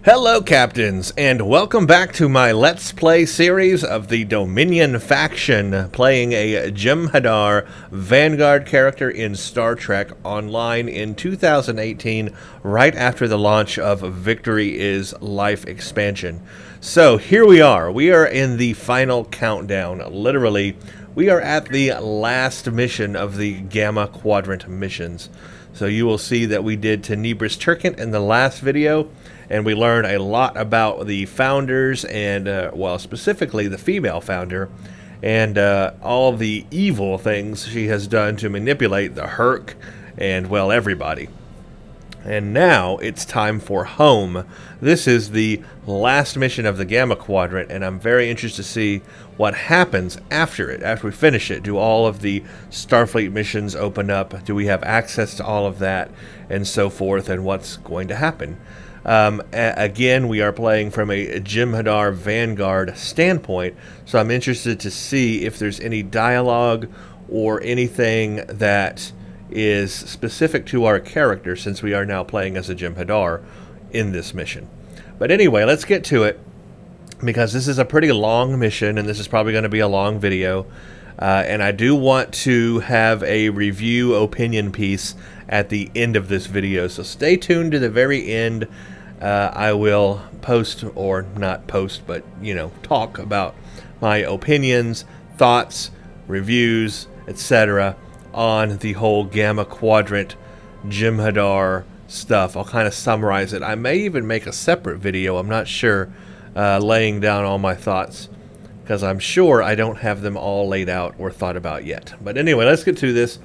Hello, Captains, and welcome back to my Let's Play series of the Dominion faction, playing a Jem'Hadar Vanguard character in Star Trek Online in 2018, right after the launch of Victory is Life expansion. So, here we are. We are in the final countdown. Literally, we are at the last mission of the Gamma Quadrant missions. So you will see that we did Tenebris Turkant in the last video, and we learned a lot about the founders and, well, specifically the female founder, and all the evil things she has done to manipulate the Herc and, well, everybody. And now it's time for home. This is the last mission of the Gamma Quadrant, and I'm very interested to see what happens after it, after we finish it. Do all of the Starfleet missions open up? Do we have access to all of that? And so forth, and what's going to happen? Again, we are playing from a Jem'Hadar Vanguard standpoint, so I'm interested to see if there's any dialogue or anything that is specific to our character, since we are now playing as a Jem'Hadar in this mission. But anyway, let's get to it, because this is a pretty long mission, and this is probably going to be a long video. And I do want to have a review opinion piece at the end of this video, so stay tuned to the very end. I will post, or not post, but, you know, talk about my opinions, thoughts, reviews, etc. on the whole Gamma Quadrant Jem'Hadar stuff. I'll kind of summarize it. I may even make a separate video, I'm not sure, laying down all my thoughts, because I'm sure I don't have them all laid out or thought about yet. But anyway, let's get to this.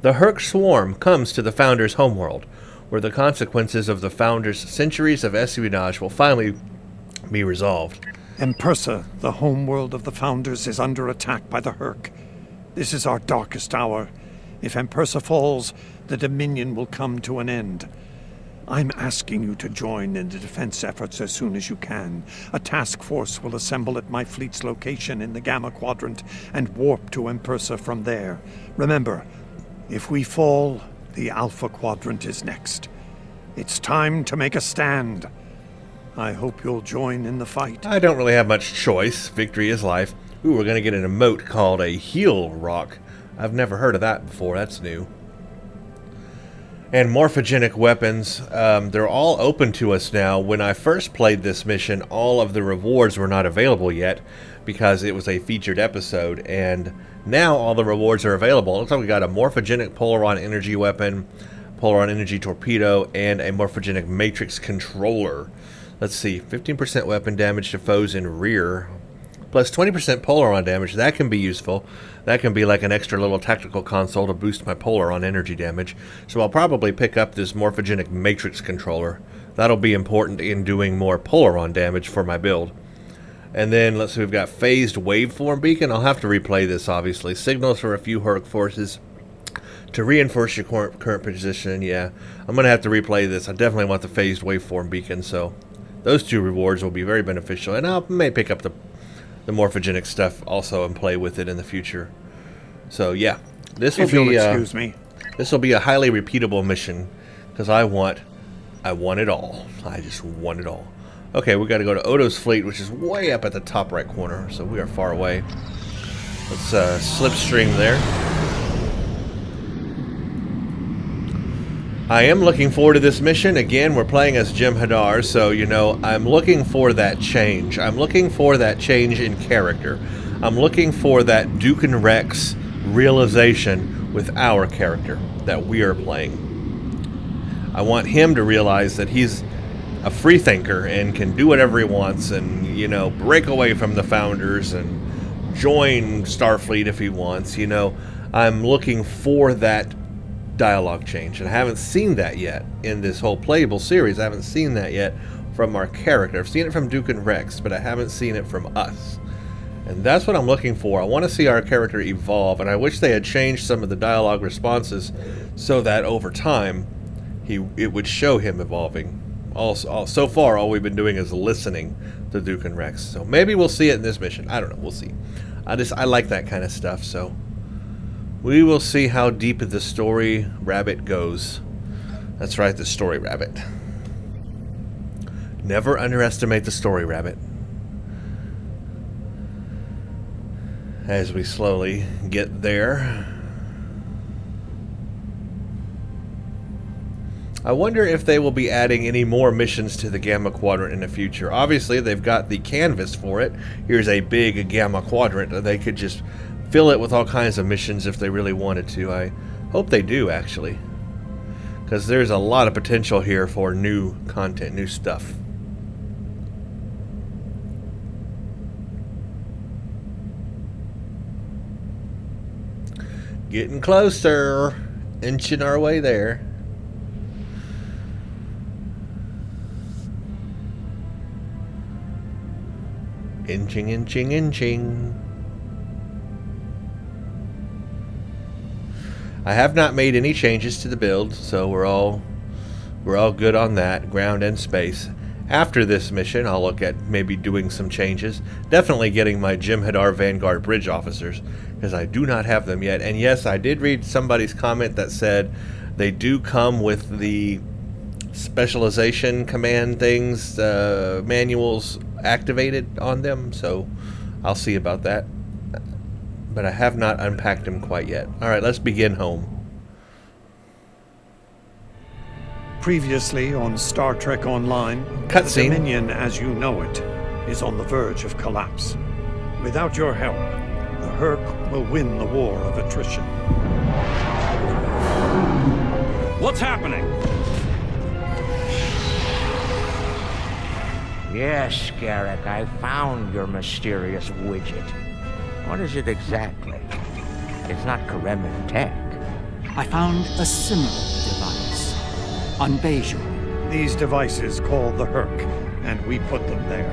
The Herc swarm comes to the Founders' homeworld, where the consequences of the Founders' centuries of espionage will finally be resolved. Empersa, the homeworld of the Founders, is under attack by the Herc. This is our darkest hour. If Empersa falls, the Dominion will come to an end. I'm asking you to join in the defense efforts as soon as you can. A task force will assemble at my fleet's location in the Gamma Quadrant and warp to Empersa from there. Remember, if we fall, the Alpha Quadrant is next. It's time to make a stand. I hope you'll join in the fight. I don't really have much choice. Victory is life. Ooh, we're going to get an emote called a heal rock. I've never heard of that before. That's new. And morphogenic weapons, they're all open to us now. When I first played this mission, all of the rewards were not available yet because it was a featured episode, and now all the rewards are available. It looks like we got a morphogenic Polaron energy weapon, Polaron energy torpedo, and a morphogenic matrix controller. Let's see, 15% weapon damage to foes in rear, plus 20% Polaron damage. That can be useful. That can be like an extra little tactical console to boost my Polaron energy damage. So I'll probably pick up this morphogenic matrix controller. That'll be important in doing more Polaron damage for my build. And then, let's see, we've got phased waveform beacon. I'll have to replay this, obviously. Signals for a few Herc forces to reinforce your current position. Yeah, I'm going to have to replay this. I definitely want the phased waveform beacon, so those two rewards will be very beneficial. And I may pick up the morphogenic stuff also and play with it in the future. So yeah, this will be excuse me. This will be a highly repeatable mission, because I want it all. I just want it all. Okay, we got to go to Odo's fleet, which is way up at the top right corner, so we are far away. Let's slipstream there. I am looking forward to this mission. Again, we're playing as Jem'Hadar, so, you know, I'm looking for that change. I'm looking for that change in character. I'm looking for that Duke and Rex realization with our character that we are playing. I want him to realize that he's a free thinker and can do whatever he wants and, you know, break away from the Founders and join Starfleet if he wants. You know, I'm looking for that dialogue change, and I haven't seen that yet in this whole playable series. I haven't seen that yet from our character. I've seen it from Duke and Rex, but I haven't seen it from us, and that's what I'm looking for. I want to see our character evolve, and I wish they had changed some of the dialogue responses so that over time it would show him evolving. So far, all we've been doing is listening to Duke and Rex, so maybe we'll see it in this mission. I don't know, we'll see. I like that kind of stuff, so we will see how deep the story rabbit goes. That's right, the story rabbit. Never underestimate the story, Rabbit. As we slowly get there. I wonder if they will be adding any more missions to the Gamma Quadrant in the future. Obviously, they've got the canvas for it. Here's a big Gamma Quadrant. They could just fill it with all kinds of missions if they really wanted to. I hope they do, actually. Because there's a lot of potential here for new content, new stuff. Getting closer. Inching our way there. Inching, inching, inching. I have not made any changes to the build, so we're all good on that, ground and space. After this mission, I'll look at maybe doing some changes. Definitely getting my Jem'Hadar Vanguard bridge officers, because I do not have them yet. And yes, I did read somebody's comment that said they do come with the specialization command things, manuals activated on them, so I'll see about that. But I have not unpacked them quite yet. Alright, let's begin home. Previously on Star Trek Online, Cutscene. the Dominion as you know it is on the verge of collapse. Without your help, the Herc will win the war of attrition. What's happening? Yes, Garrick, I found your mysterious widget. What is it exactly? It's not Kremen tech. I found a similar device on Bejor. These devices called the Herc, and we put them there.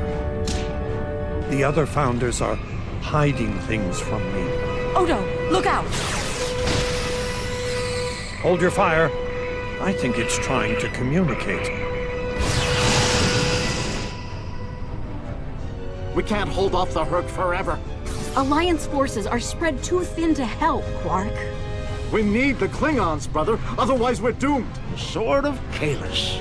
The other founders are hiding things from me. Odo, look out! Hold your fire. I think it's trying to communicate. We can't hold off the Herc forever. Alliance forces are spread too thin to help, Quark. We need the Klingons, brother. Otherwise, we're doomed. The Sword of Kahless,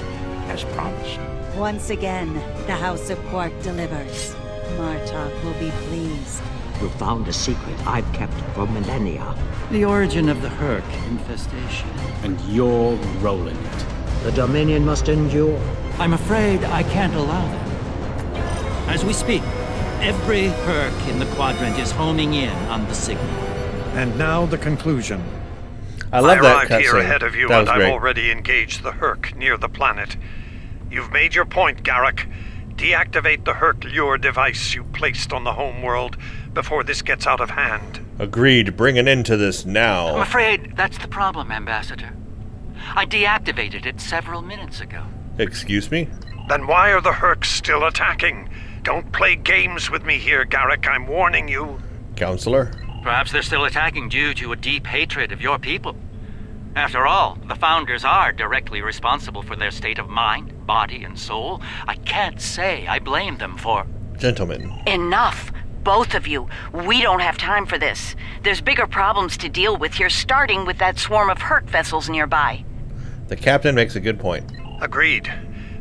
as promised. Once again, the House of Quark delivers. Martok will be pleased. You found a secret I've kept for millennia. The origin of the Herc infestation. And you're rolling it. The Dominion must endure. I'm afraid I can't allow that. As we speak, every Herc in the quadrant is homing in on the signal. And now the conclusion. I love that arrived here cutscene. ahead of you, That and was I've great. already engaged the Herc near the planet. You've made your point, Garrick. Deactivate the Herc lure device you placed on the homeworld before this gets out of hand. Agreed. Bring an end to this now. I'm afraid that's the problem, Ambassador. I deactivated it several minutes ago. Excuse me? Then why are the Hercs still attacking? Don't play games with me here, Garrick. I'm warning you. Counselor? Perhaps they're still attacking due to a deep hatred of your people. After all, the Founders are directly responsible for their state of mind, body, and soul. I can't say I blame them for... Gentlemen. Enough! Both of you. We don't have time for this. There's bigger problems to deal with here, starting with that swarm of Herc vessels nearby. The captain makes a good point. Agreed.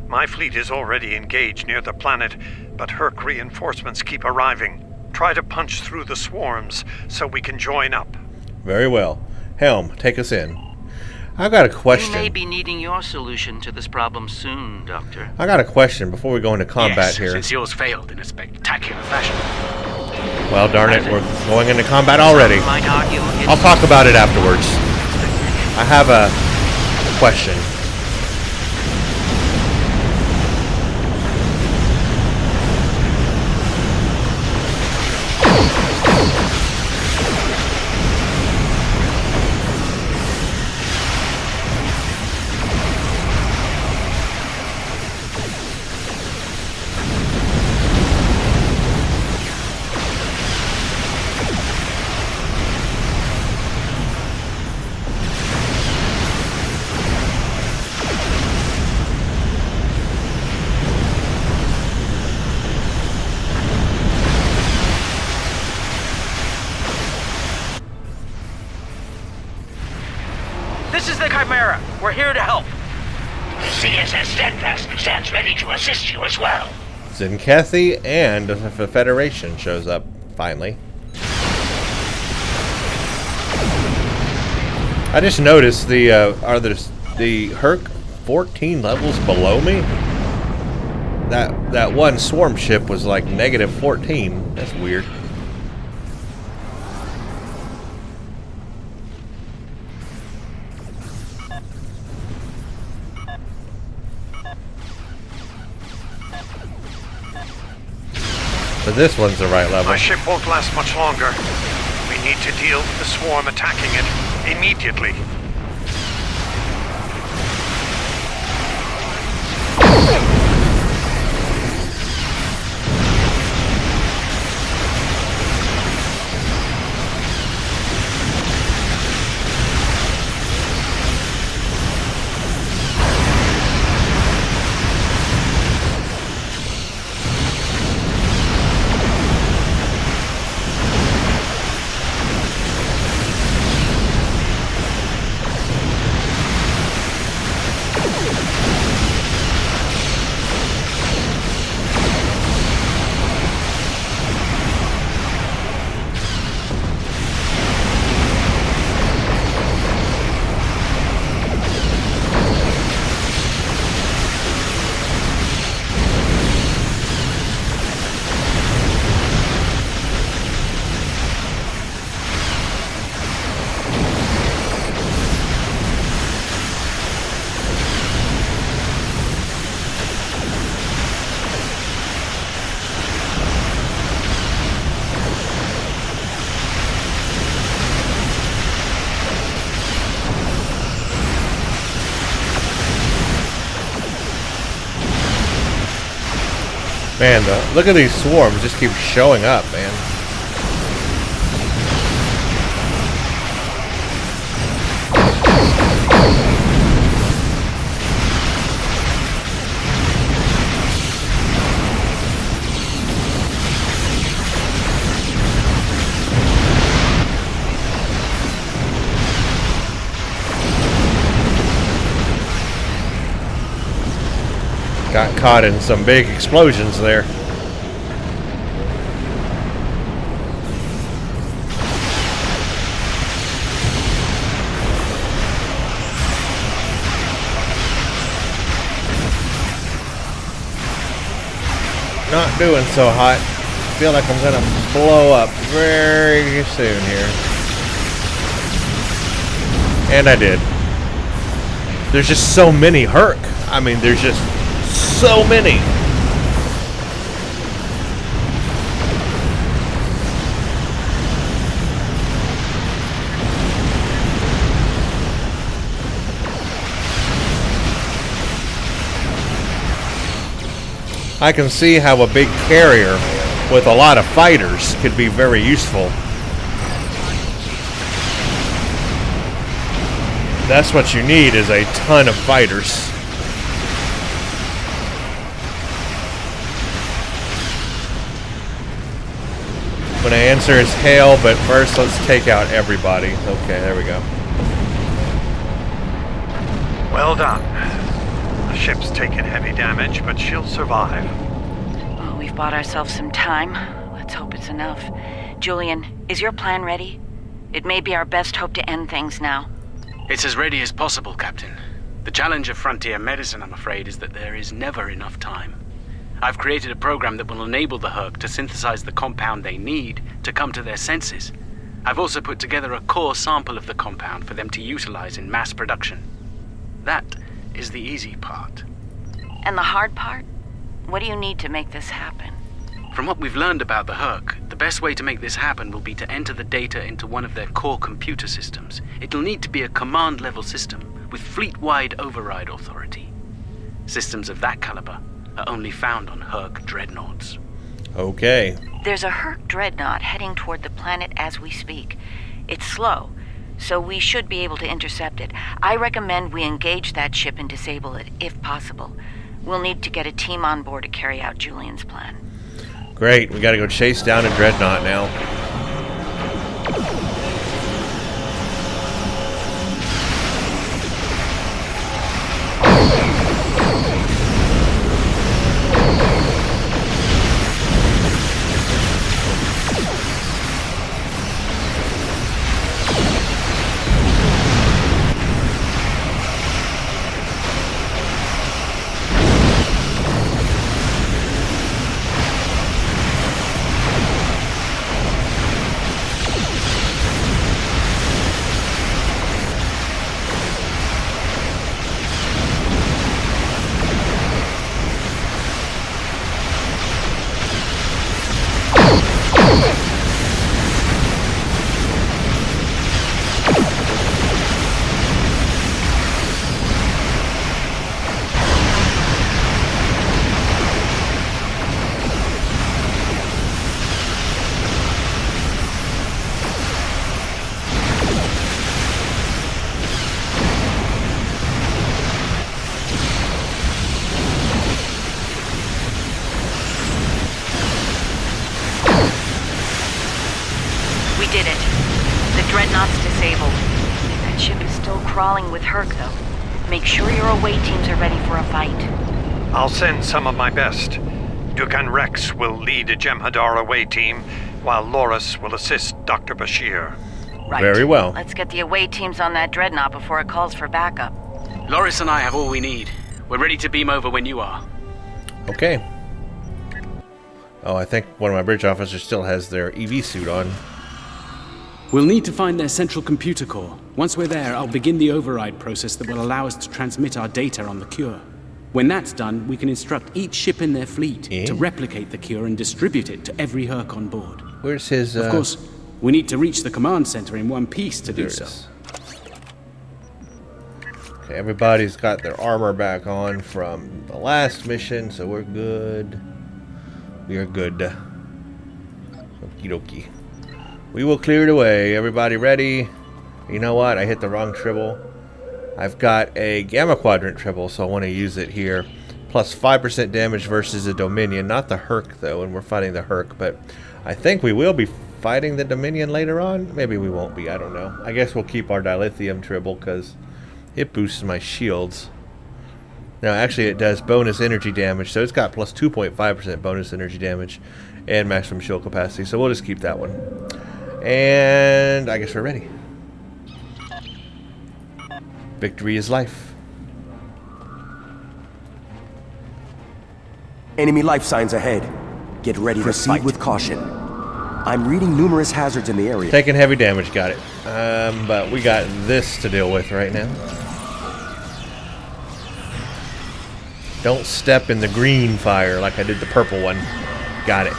My fleet is already engaged near the planet, but Herc reinforcements keep arriving. Try to punch through the swarms so we can join up. Very well. Helm, take us in. I've got a question. We may be needing your solution to this problem soon, Doctor. I got a question before we go into combat Yes, here. since yours failed in a spectacular fashion. Well, darn it, we're going into combat already. Some might argue I'll talk about it afterwards. I have a question. This is the Chimera. We're here to help. CSS Steadfast stands ready to assist you as well. Zenkethi and the Federation shows up, finally. I just noticed are the Herc 14 levels below me? That one swarm ship was like -14. That's weird. But this one's the right level. My ship won't last much longer. We need to deal with the swarm attacking it immediately. Man, look at these swarms just keep showing up, man. Got caught in some big explosions there. Not doing so hot. Feel like I'm gonna blow up very soon here. And I did. There's just so many Herc. I mean, there's just so many. I can see how a big carrier with a lot of fighters could be very useful. That's what you need, is a ton of fighters. My answer is hail, but first let's take out everybody. Okay, there we go. Well done. The ship's taken heavy damage, but she'll survive. Well, we've bought ourselves some time. Let's hope it's enough. Julian, is your plan ready? It may be our best hope to end things now. It's as ready as possible, Captain. The challenge of frontier medicine, I'm afraid, is that there is never enough time. I've created a program that will enable the Herc to synthesize the compound they need to come to their senses. I've also put together a core sample of the compound for them to utilize in mass production. That is the easy part. And the hard part? What do you need to make this happen? From what we've learned about the Herc, the best way to make this happen will be to enter the data into one of their core computer systems. It'll need to be a command-level system with fleet-wide override authority. Systems of that caliber are only found on Herc dreadnoughts. Okay. There's a Herc dreadnought heading toward the planet as we speak. It's slow, so we should be able to intercept it. I recommend we engage that ship and disable it, if possible. We'll need to get a team on board to carry out Julian's plan. Great, we gotta go chase down a dreadnought now. did it. The dreadnought's disabled. That ship is still crawling with Herc, though. Make sure your away teams are ready for a fight. I'll send some of my best. Dukan Rex will lead a Jem'Hadar away team, while Loris will assist Dr. Bashir. Right. Very well. Let's get the away teams on that dreadnought before it calls for backup. Loris and I have all we need. We're ready to beam over when you are. Okay. Oh, I think one of my bridge officers still has their EV suit on. We'll need to find their central computer core. Once we're there, I'll begin the override process that will allow us to transmit our data on the cure. When that's done, we can instruct each ship in their fleet to replicate the cure and distribute it to every Herc on board. Where's his... Of course, we need to reach the command center in one piece to do so. Okay, everybody's got their armor back on from the last mission, so we're good. We are good. Okie dokie. We will clear it away. Everybody ready? You know what? I hit the wrong tribble. I've got a Gamma Quadrant tribble, so I want to use it here. Plus 5% damage versus a Dominion. Not the Herc, though, and we're fighting the Herc, but I think we will be fighting the Dominion later on. Maybe we won't be. I don't know. I guess we'll keep our dilithium tribble, because it boosts my shields. Now, actually, it does bonus energy damage, so it's got plus 2.5% bonus energy damage and maximum shield capacity, so we'll just keep that one. And I guess we're ready. Victory is life. Enemy life signs ahead. Get ready to proceed with caution. I'm reading numerous hazards in the area. Taking heavy damage, got it. But we got this to deal with right now. Don't step in the green fire like I did the purple one. Got it.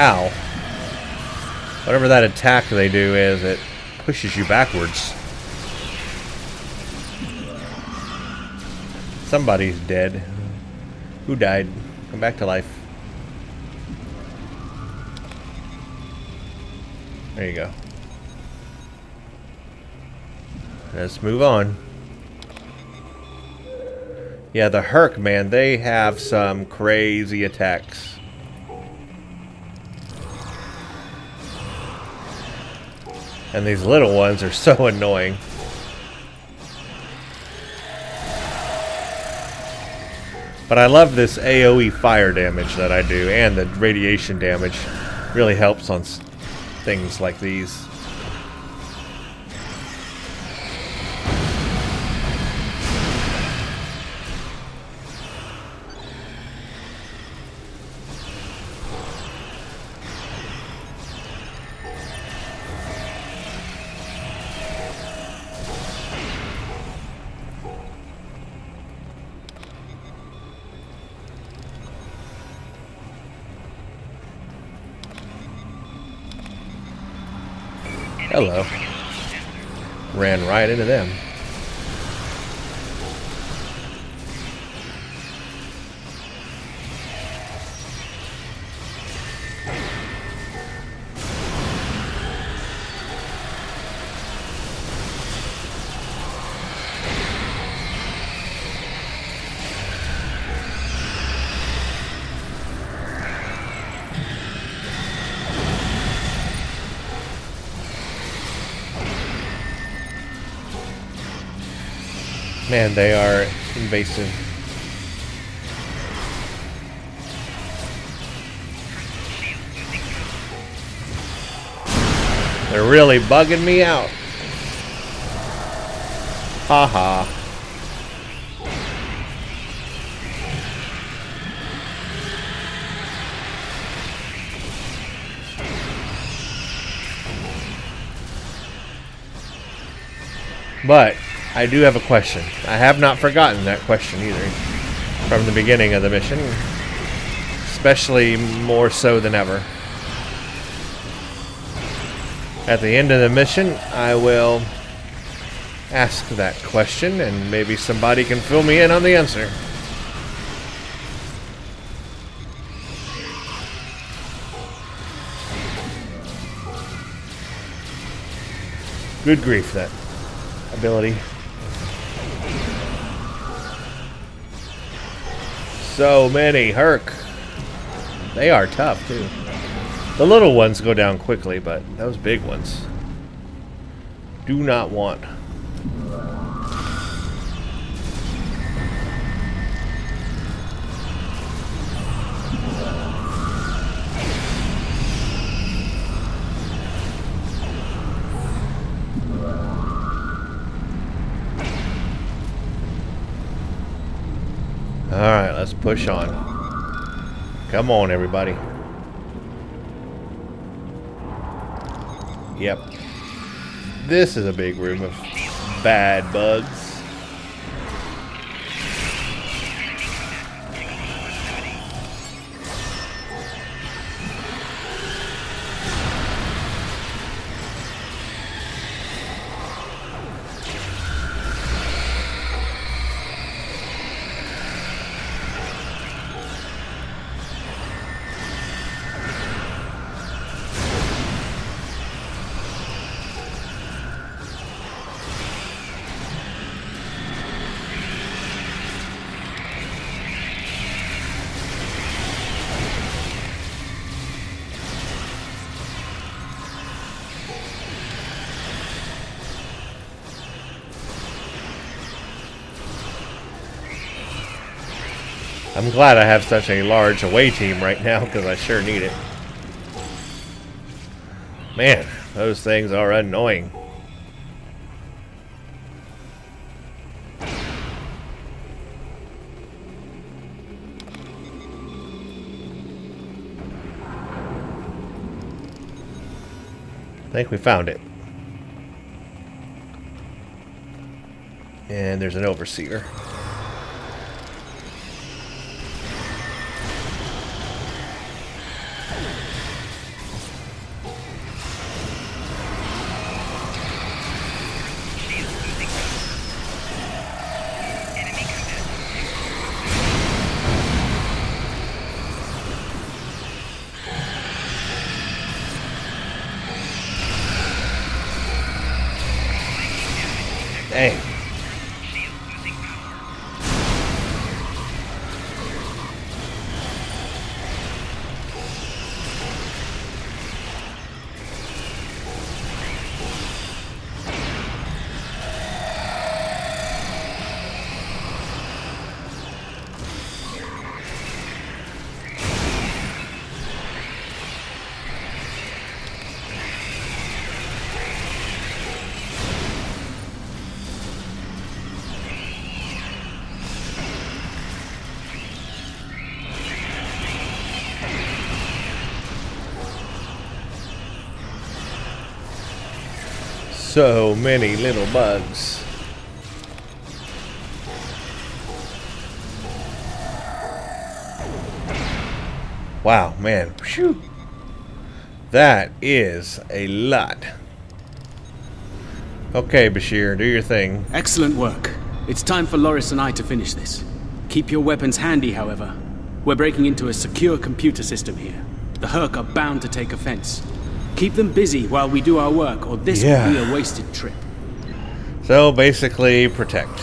Ow. Whatever that attack they do is, it pushes you backwards. Somebody's dead. Who died? Come back to life. There you go. Let's move on. Yeah, the Herc, man, they have some crazy attacks. And these little ones are so annoying. But I love this AoE fire damage that I do, and the radiation damage really helps on things like these. Hello. Ran right into them. Man, they are invasive. They're really bugging me out. Haha. But I do have a question. I have not forgotten that question either from the beginning of the mission, especially more so than ever. At the end of the mission, I will ask that question, and maybe somebody can fill me in on the answer. Good grief, that ability. So many Herc. They are tough, too. The little ones go down quickly, but those big ones do not want. Alright, let's push on. Come on, everybody. Yep. This is a big room of bad bugs. I'm glad I have such a large away team right now, because I sure need it. Man, those things are annoying. I think we found it. And there's an overseer. Dang. So many little bugs. Wow, man. Phew. That is a lot. Okay, Bashir, do your thing. Excellent work. It's time for Loris and I to finish this. Keep your weapons handy, however. We're breaking into a secure computer system here. The Herc are bound to take offense. Keep them busy while we do our work, or this will be a wasted trip. So basically, protect.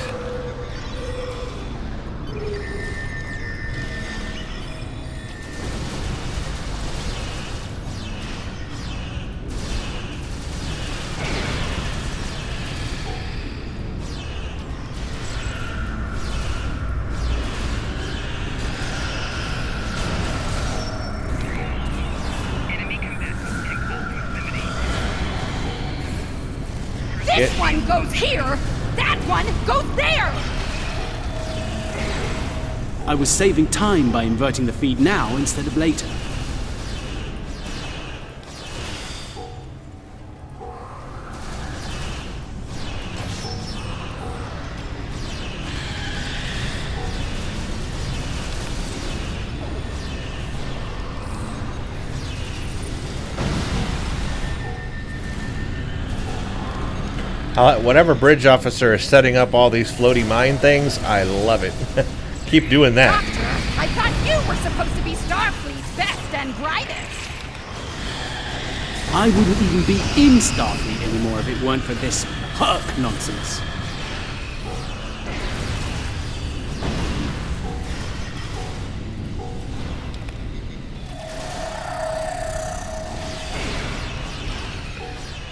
This one goes here, that one goes there! I was saving time by inverting the feed now instead of later. Whatever bridge officer is setting up all these floaty mine things, I love it. Keep doing that. Doctor, I thought you were supposed to be Starfleet's best and brightest. I wouldn't even be in Starfleet anymore if it weren't for this Herc nonsense.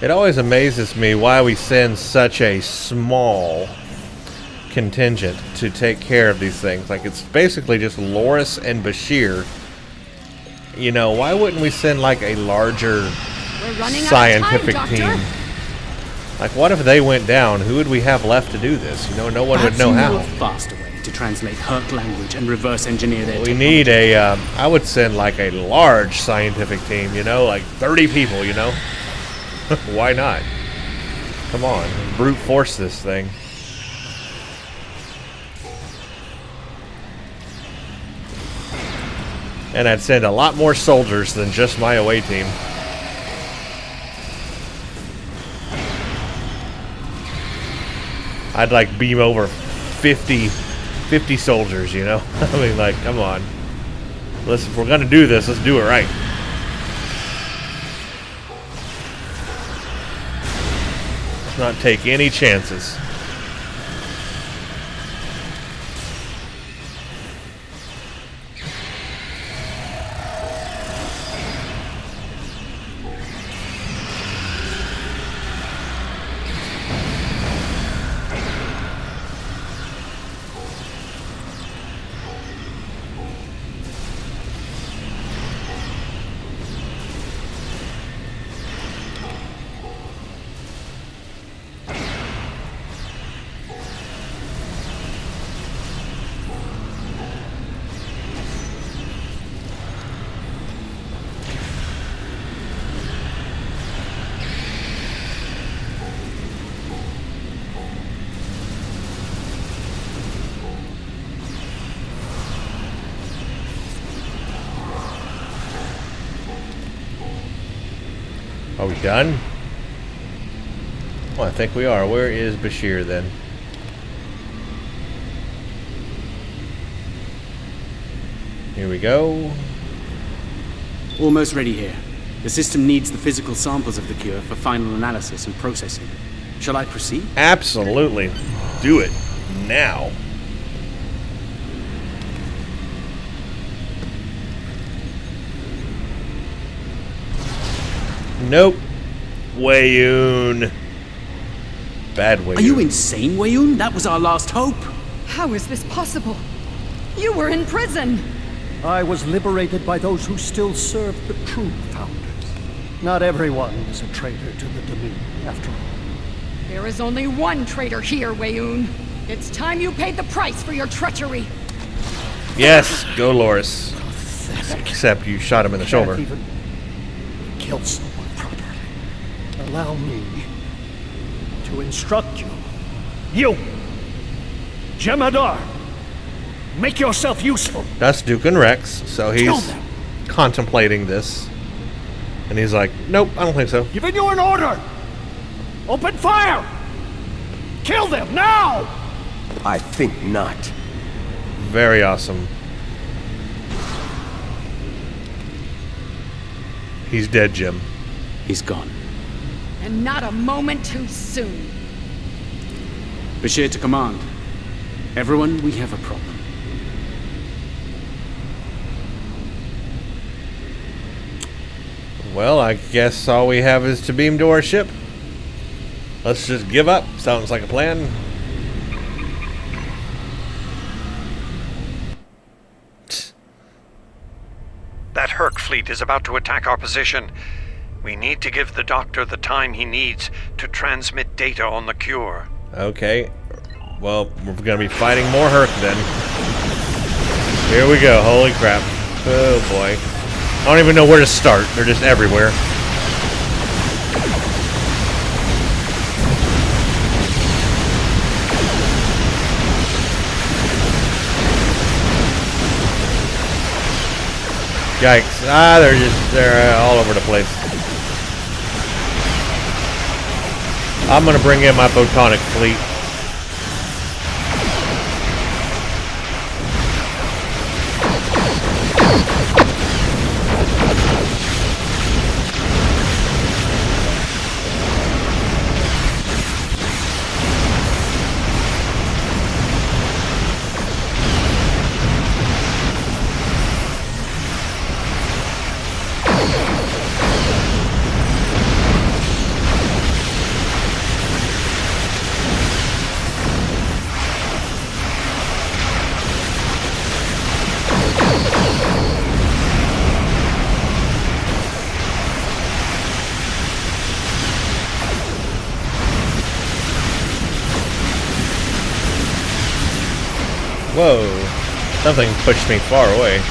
It always amazes me why we send such a small contingent to take care of these things. Like, it's basically just Loris and Bashir. You know, why wouldn't we send like a larger scientific team? Like, what if they went down? Who would we have left to do this? You know, no one would know how. A faster way to translate Herc language and reverse engineer their We need a, I would send like a large scientific team, you know, like 30 people, you know? Why not? Come on, brute force this thing. And I'd send a lot more soldiers than just my away team. I'd like beam over 50 soldiers, you know? I mean, like, come on. Listen, if we're gonna do this, let's do it right. Let's not take any chances. Are we done? Well, I think we are. Where is Bashir then? Here we go. Almost ready here. The system needs the physical samples of the cure for final analysis and processing. Shall I proceed? Absolutely. Do it. Now. Nope. Weyoun. Bad Weyoun. Are you insane, Weyoun? That was our last hope. How is this possible? You were in prison. I was liberated by those who still serve the true founders. Not everyone is a traitor to the Dominion, after all. There is only one traitor here, Weyoun. It's time you paid the price for your treachery. Yes, go Loris. Except you shot him in the shoulder. Can't even kill someone properly. Allow me to instruct you. You, Jem'Hadar, make yourself useful. That's Duke and Rex, so he's contemplating this. And he's like, nope, I don't think so. Giving you an order! Open fire! Kill them, now! I think not. Very awesome. He's dead, Jim. He's gone. And not a moment too soon. Bashir to command. Everyone, we have a problem. Well, I guess all we have is to beam to our ship. Let's just give up. Sounds like a plan. That Herc fleet is about to attack our position. We need to give the Doctor the time he needs to transmit data on the cure. Okay. Well, we're gonna be fighting more Herc then. Here we go. Holy crap. Oh boy. I don't even know where to start. They're just everywhere. Yikes. Ah, they're all over the place. I'm gonna bring in my photonic fleet. Whoa, something pushed me far away.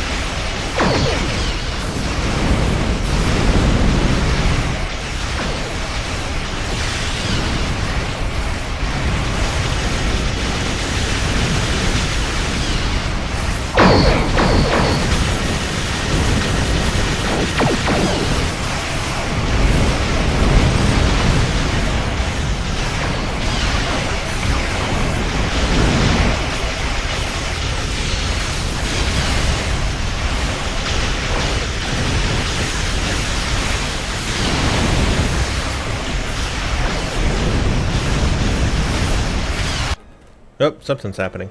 Oh, something's happening.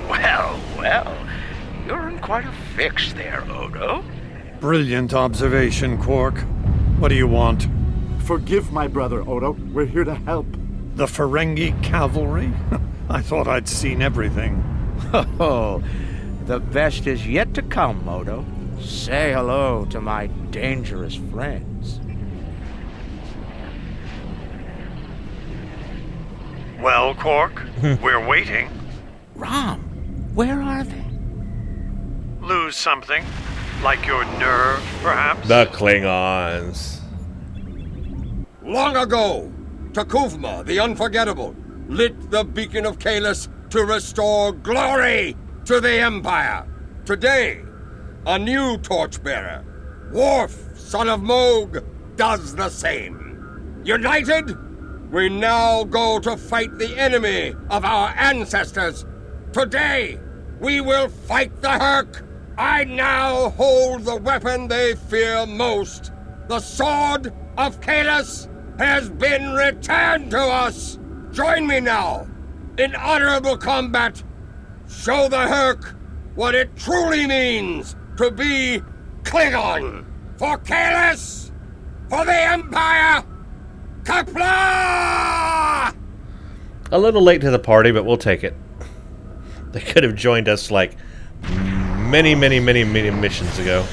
Well, well. You're in quite a fix there, Odo. Brilliant observation, Quark. What do you want? Forgive my brother, Odo. We're here to help. The Ferengi cavalry? I thought I'd seen everything. Oh, the best is yet to come, Odo. Say hello to my dangerous friends. Well, Quark, we're waiting. Rom, where are they? Lose something? Like your nerve, perhaps? The Klingons. Long ago, Takuvma, the Unforgettable, lit the beacon of Kahless to restore glory to the Empire. Today, a new torchbearer, Worf, son of Moog, does the same. United, we now go to fight the enemy of our ancestors. Today, we will fight the Herc. I now hold the weapon they fear most. The sword of Kahless has been returned to us. Join me now in honorable combat. Show the Herc what it truly means to be Klingon. For Kahless, for the Empire, Kapla! A little late to the party, but we'll take it. They could have joined us like many missions ago.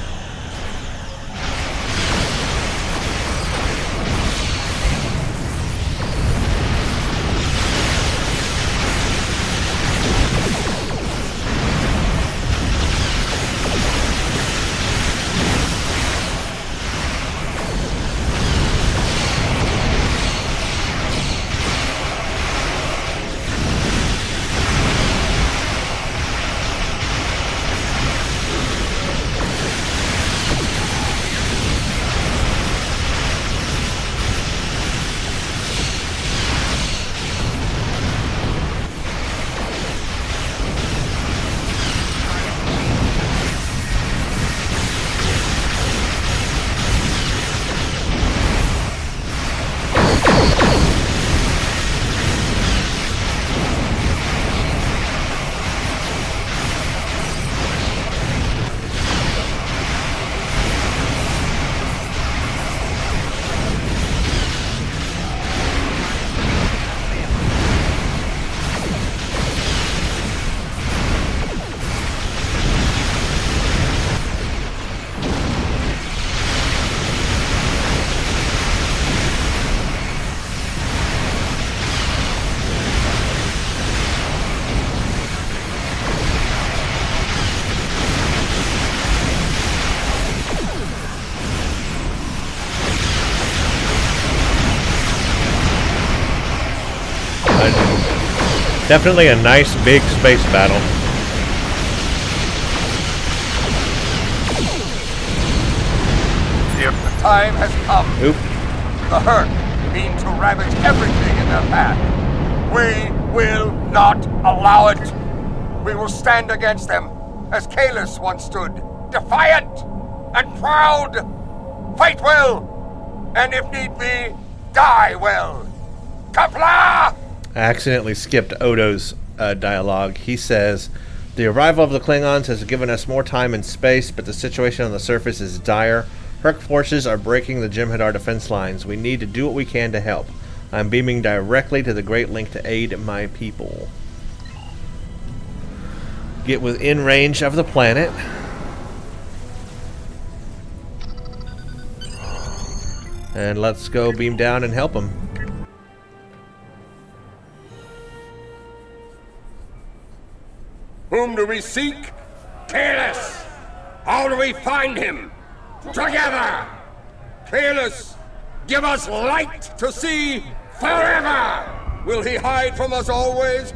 Definitely a nice big space battle. The time has come. Oop. The Herc mean to ravage everything in their path. We will not allow it. We will stand against them, as Kalis once stood, defiant and proud. Fight well, and if need be, die well. Kapla! I accidentally skipped Odo's dialogue. He says, "The arrival of the Klingons has given us more time and space, but the situation on the surface is dire. Herc forces are breaking the Jem'Hadar defense lines. We need to do what we can to help. I'm beaming directly to the Great Link to aid my people." Get within range of the planet. And let's go beam down and help him. Whom do we seek? Kalis! How do we find him? Together! Kalis, give us light to see forever! Will he hide from us always?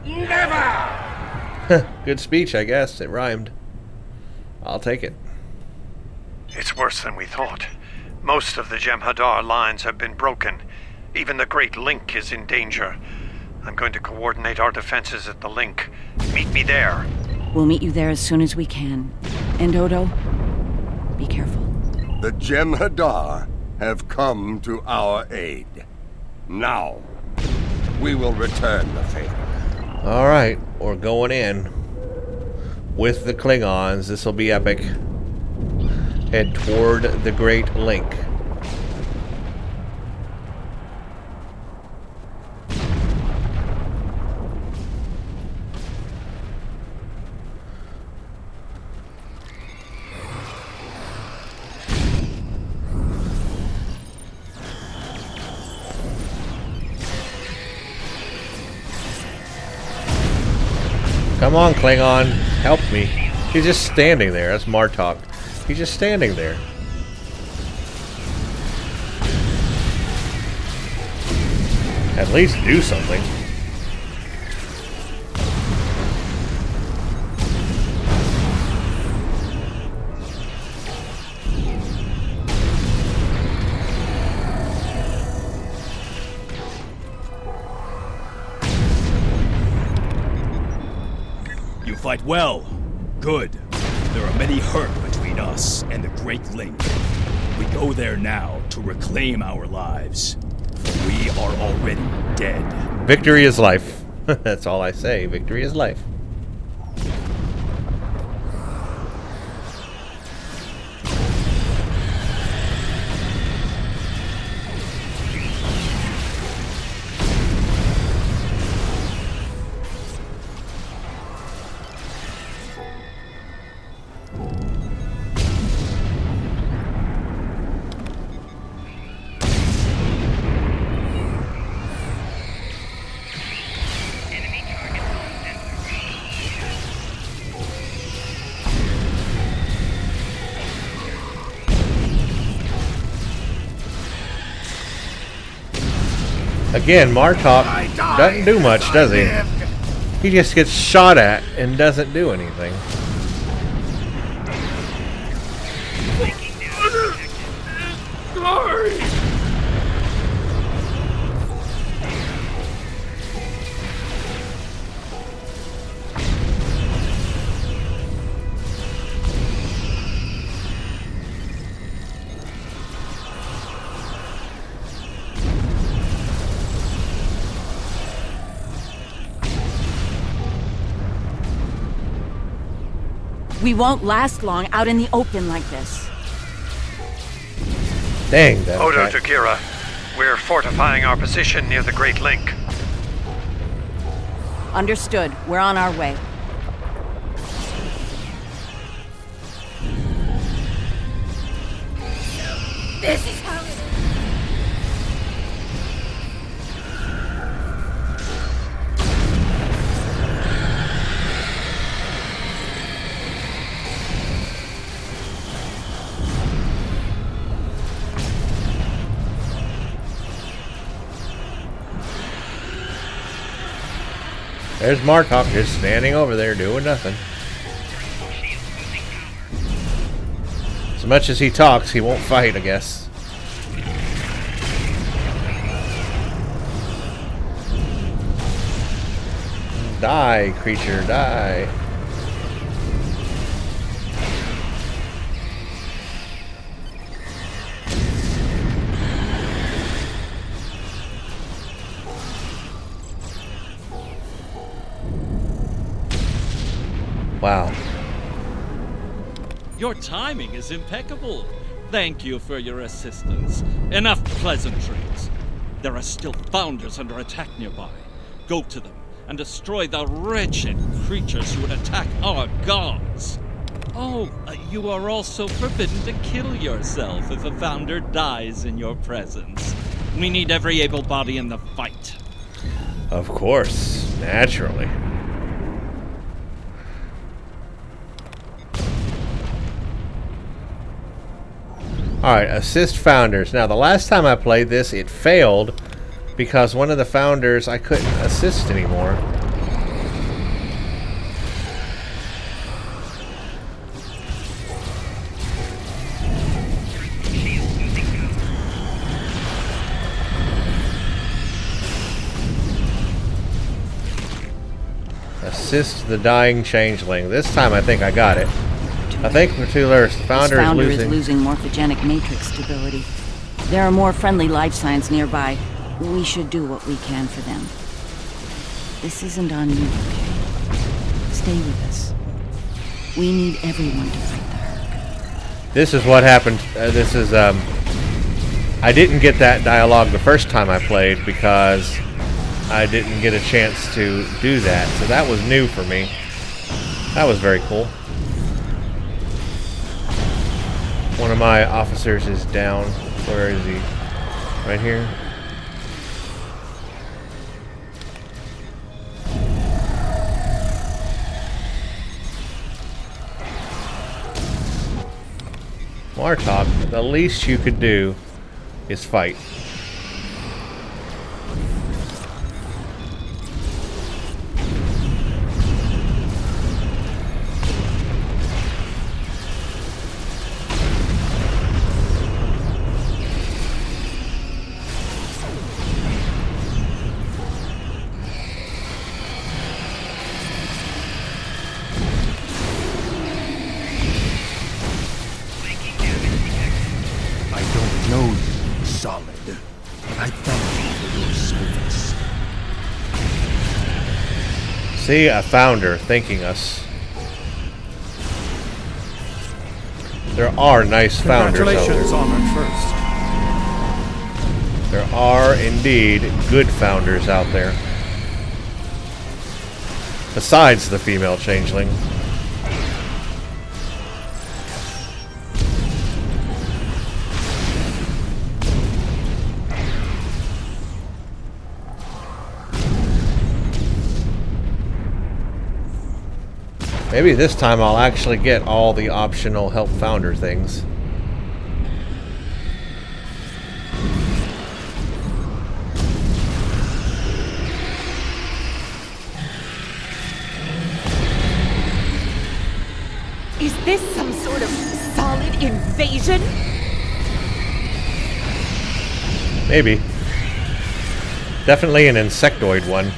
Never! Good speech, I guess. It rhymed. I'll take it. It's worse than we thought. Most of the Jem'Hadar lines have been broken. Even the Great Link is in danger. I'm going to coordinate our defenses at the link. Meet me there. We'll meet you there as soon as we can. And Odo, be careful. The Jem'Hadar have come to our aid. Now, we will return the favor. Alright, we're going in with the Klingons. This will be epic. Head toward the Great Link. Come on, Klingon. Help me. He's just standing there. That's Martok. He's just standing there. At least do something. You fight well. Good. There are many hurt between us and the Great Link. We go there now to reclaim our lives. We are already dead. Victory is life. That's all I say. Victory is life. Again, Martok doesn't do much, does he? He just gets shot at and doesn't do anything. We won't last long out in the open like this. Dang, that Odo to Kira. We're fortifying our position near the Great Link. Understood. We're on our way. This is how it is. There's Martok just standing over there doing nothing. As much as he talks, he won't fight, I guess. Die, creature, die. Wow. Your timing is impeccable. Thank you for your assistance. Enough pleasantries. There are still founders under attack nearby. Go to them and destroy the wretched creatures who would attack our gods. Oh, you are also forbidden to kill yourself if a founder dies in your presence. We need every able body in the fight. Of course, naturally. Alright, assist founders. Now, the last time I played this, it failed because one of the founders I couldn't assist anymore. Assist the dying changeling. This time I think I got it. I think the founder is losing morphogenic matrix stability. There are more friendly life signs nearby. We should do what we can for them. This isn't on you, okay? Stay with us. We need everyone to fight the Hurk. This is what happened. I didn't get that dialogue the first time I played because I didn't get a chance to do that. So that was new for me. That was very cool. One of my officers is down. Where is he? Right here? Martok, the least you could do is fight. See, a founder thanking us. There are nice founders. Congratulations, Honored First. There are indeed good founders out there. Besides the female changeling. Maybe this time I'll actually get all the optional help founder things. Is this some sort of solid invasion? Maybe. Definitely an insectoid one.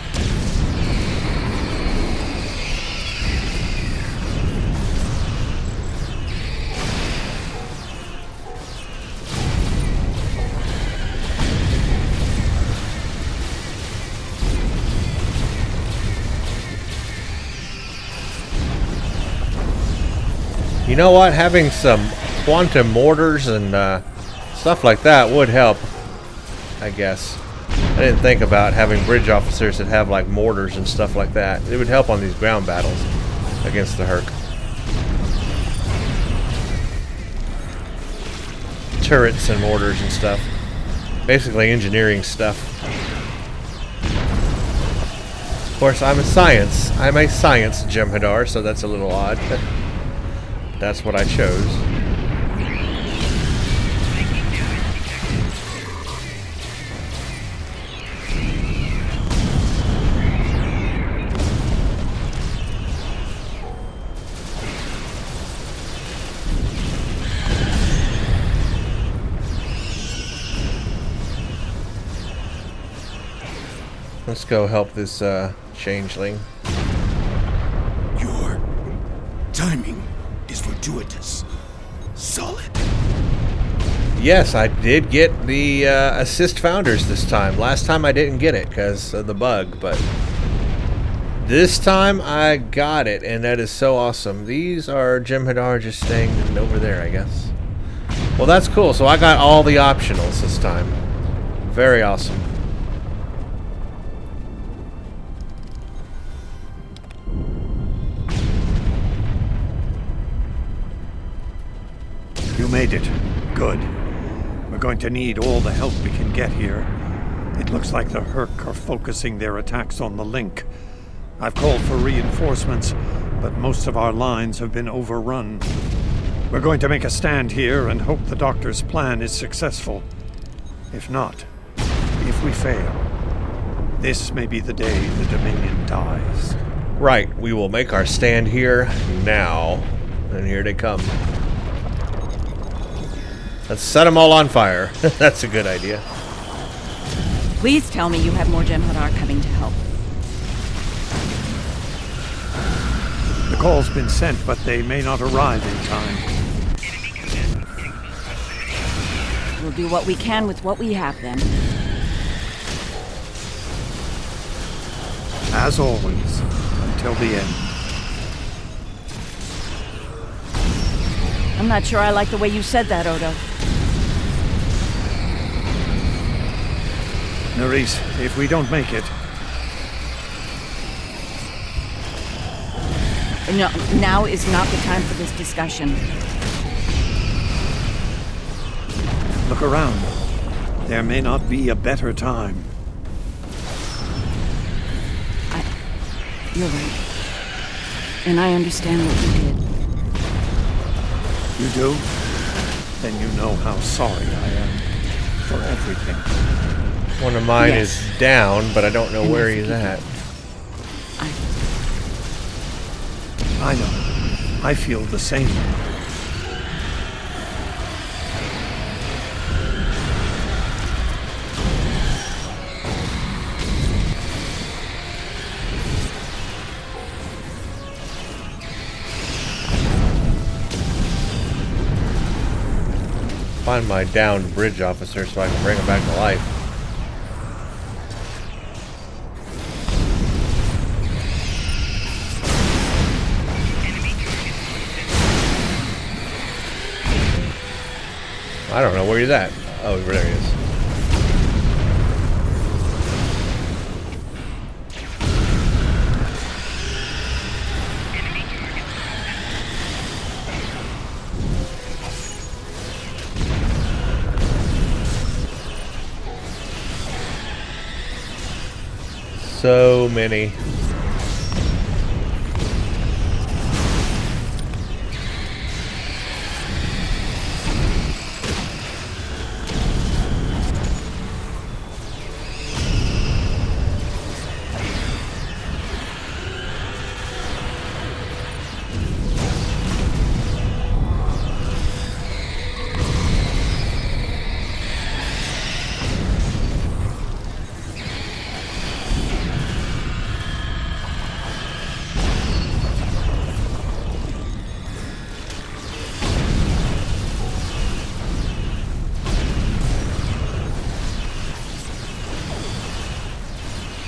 You know what? Having some quantum mortars and stuff like that would help, I guess. I didn't think about having bridge officers that have like mortars and stuff like that. It would help on these ground battles against the Hurk. Turrets and mortars and stuff. Basically engineering stuff. Of course, I'm a science Jem'Hadar, so that's a little odd. That's what I chose. Let's go help this changeling. timing is fortuitous. Solid. Yes, I did get the assist founders this time. Last time I didn't get it because of the bug, but this time I got it, and that is so awesome. These are Jem'Hadar just staying over there, I guess. Well, that's cool. So I got all the optionals this time. Very awesome. You made it. Good. We're going to need all the help we can get here. It looks like the Herc are focusing their attacks on the link. I've called for reinforcements, but most of our lines have been overrun. We're going to make a stand here and hope the Doctor's plan is successful. If not, if we fail, this may be the day the Dominion dies. Right, we will make our stand here now. And here they come. Let's set them all on fire. That's a good idea. Please tell me you have more Jem'Hadar coming to help. The call's been sent, but they may not arrive in time. We'll do what we can with what we have, then. As always, until the end. I'm not sure I like the way you said that, Odo. Nerys, if we don't make it... No, now is not the time for this discussion. Look around. There may not be a better time. You're right. And I understand what you did. You do? Then you know how sorry I am for everything. One of mine is down, but I don't know where he's at. I know. I feel the same. Find my downed bridge officer so I can bring him back to life. I don't know where he's at. Oh, there he is. So many.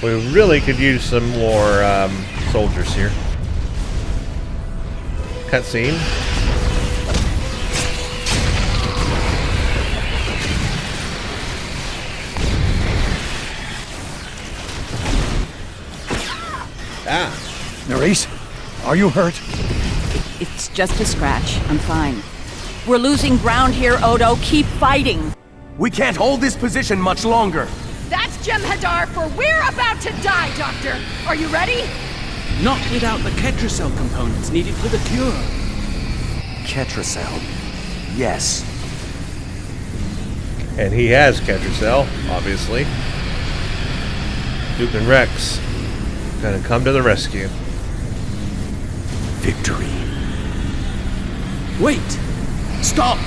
We really could use some more soldiers here. Cutscene. Ah. Nerys, are you hurt? It's just a scratch. I'm fine. We're losing ground here, Odo. Keep fighting. We can't hold this position much longer. That's Jem'Hadar, for we're about to die, Doctor. Are you ready? Not without the Ketracel components needed for the cure. Ketracel. Yes. And he has Ketracel, obviously. Duke and Rex gonna come to the rescue. Victory. Wait! Stop!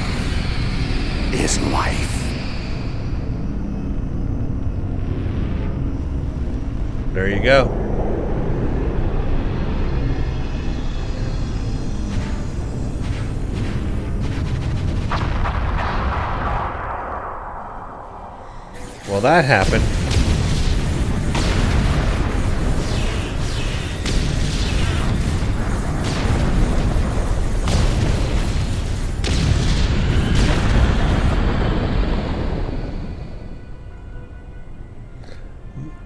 Is life. There you go. Well, that happened.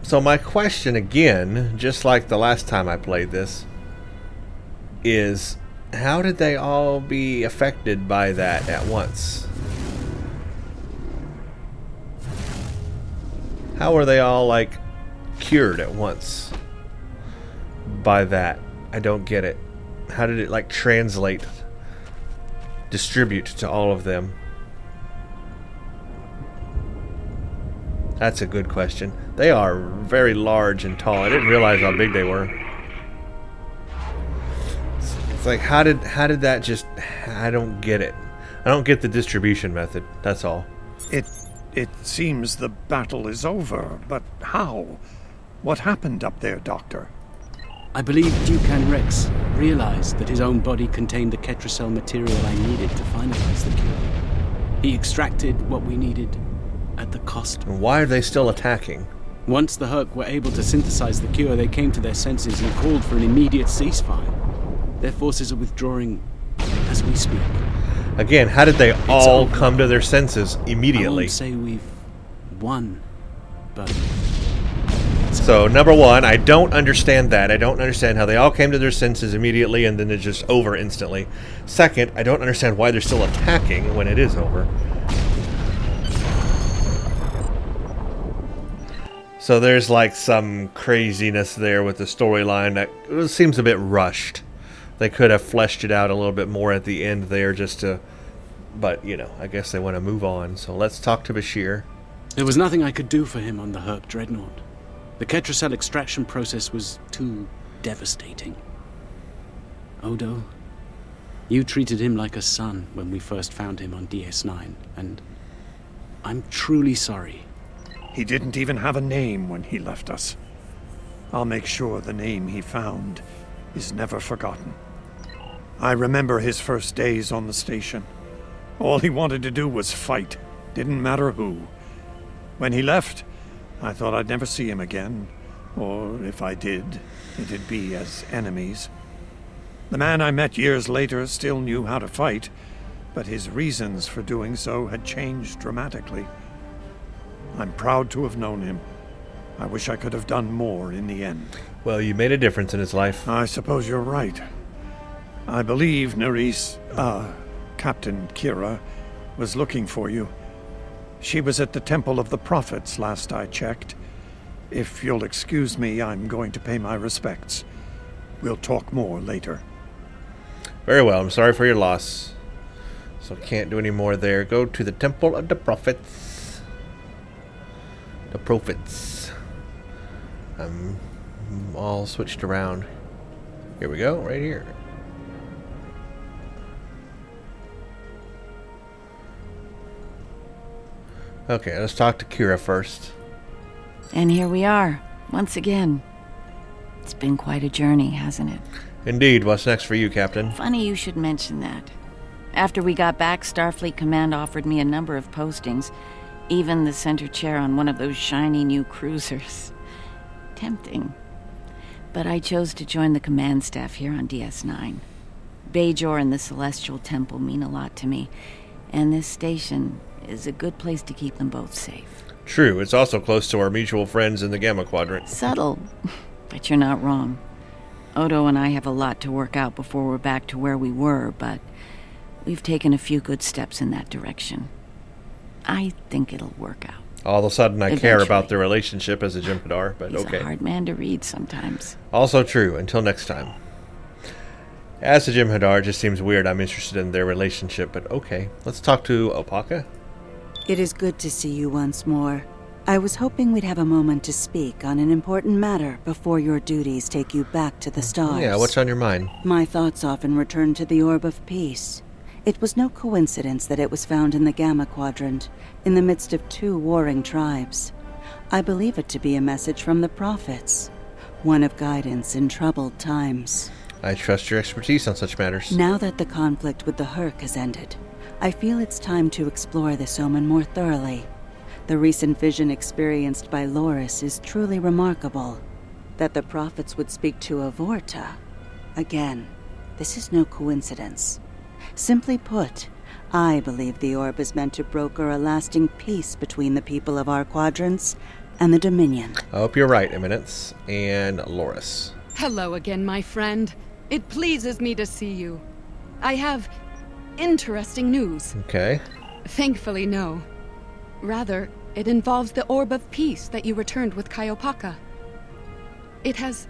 So my question again, just like the last time I played this, is how did they all be affected by that at once? How are they all, like, cured at once by that? I don't get it. How did it, like, distribute to all of them? That's a good question. They are very large and tall. I didn't realize how big they were. It's like, how did that just... I don't get it. I don't get the distribution method. That's all. It seems the battle is over, but how? What happened up there, Doctor? I believe Dukan Rex realized that his own body contained the Ketracel material I needed to finalize the cure. He extracted what we needed at the cost. And why are they still attacking? Once the Herc were able to synthesize the cure, they came to their senses and called for an immediate ceasefire. Their forces are withdrawing as we speak. Again, how did they all come to their senses immediately? I won't say we've won, but... So, number one, I don't understand that. I don't understand how they all came to their senses immediately and then it's just over instantly. Second, I don't understand why they're still attacking when it is over. So there's like some craziness there with the storyline that seems a bit rushed. They could have fleshed it out a little bit more at the end there just to... But, you know, I guess they want to move on. So let's talk to Bashir. There was nothing I could do for him on the Herc dreadnought. The Ketracel extraction process was too devastating. Odo, you treated him like a son when we first found him on DS9, and I'm truly sorry. He didn't even have a name when he left us. I'll make sure the name he found is never forgotten. I remember his first days on the station. All he wanted to do was fight. Didn't matter who. When he left, I thought I'd never see him again. Or if I did, it'd be as enemies. The man I met years later still knew how to fight, but his reasons for doing so had changed dramatically. I'm proud to have known him. I wish I could have done more in the end. Well, you made a difference in his life. I suppose you're right. I believe Captain Kira was looking for you. She was at the Temple of the Prophets last I checked. If you'll excuse me, I'm going to pay my respects. We'll talk more later. Very well. I'm sorry for your loss. So can't do any more there. Go to the Temple of the Prophets. The Prophets. I'm all switched around. Here we go, right here. Okay, let's talk to Kira first. And here we are, once again. It's been quite a journey, hasn't it? Indeed. What's next for you, Captain? Funny you should mention that. After we got back, Starfleet Command offered me a number of postings, even the center chair on one of those shiny new cruisers. Tempting. But I chose to join the command staff here on DS9. Bajor and the Celestial Temple mean a lot to me, and this station is a good place to keep them both safe. True, it's also close to our mutual friends in the Gamma Quadrant. Subtle, but you're not wrong. Odo and I have a lot to work out before we're back to where we were, but we've taken a few good steps in that direction. I think it'll work out. All of a sudden I Eventually. care about their relationship as a Jem'Hadar, but He's okay. a hard man to read sometimes. Also true, until next time. As a Jem'Hadar, it just seems weird I'm interested in their relationship, but okay. Let's talk to Opaka. It is good to see you once more. I was hoping we'd have a moment to speak on an important matter before your duties take you back to the stars. Yeah, what's on your mind? My thoughts often return to the Orb of Peace. It was no coincidence that it was found in the Gamma Quadrant, in the midst of two warring tribes. I believe it to be a message from the prophets, one of guidance in troubled times. I trust your expertise on such matters. Now that the conflict with the Herc has ended, I feel it's time to explore this omen more thoroughly. The recent vision experienced by Loris is truly remarkable. That the prophets would speak to Avorta. Again, this is no coincidence. Simply put, I believe the orb is meant to broker a lasting peace between the people of our quadrants and the Dominion. I hope you're right, Eminence. And Loris. Hello again, my friend. It pleases me to see you. I have interesting news. Okay. Thankfully, no. Rather, it involves the Orb of Peace that you returned with Kaiopaka. It has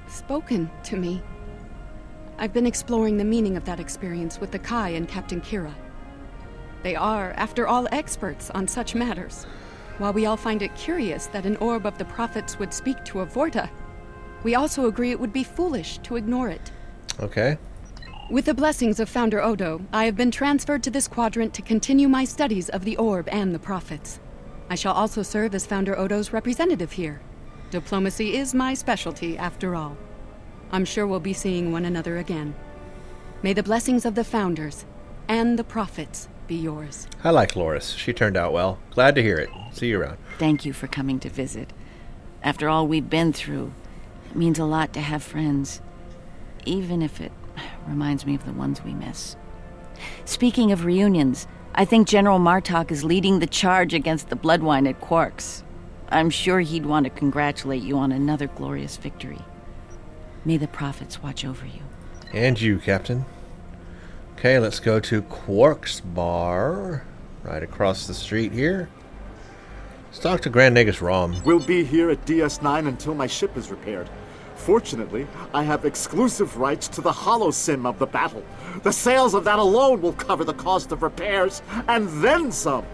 spoken to me. I've been exploring the meaning of that experience with the Kai and Captain Kira. They are, after all, experts on such matters. While we all find it curious that an Orb of the Prophets would speak to Avorta, we also agree it would be foolish to ignore it. Okay. With the blessings of Founder Odo, I have been transferred to this quadrant to continue my studies of the Orb and the Prophets. I shall also serve as Founder Odo's representative here. Diplomacy is my specialty, after all. I'm sure we'll be seeing one another again. May the blessings of the Founders and the Prophets be yours. I like Loris. She turned out well. Glad to hear it. See you around. Thank you for coming to visit. After all we've been through, it means a lot to have friends, even if it reminds me of the ones we miss. Speaking of reunions, I think General Martok is leading the charge against the Bloodwine at Quark's. I'm sure he'd want to congratulate you on another glorious victory. May the Prophets watch over you. And you, Captain. Okay, let's go to Quark's Bar, right across the street here. Let's talk to Grand Nagus Rom. We'll be here at DS9 until my ship is repaired. Fortunately, I have exclusive rights to the holosim of the battle. The sales of that alone will cover the cost of repairs, and then some.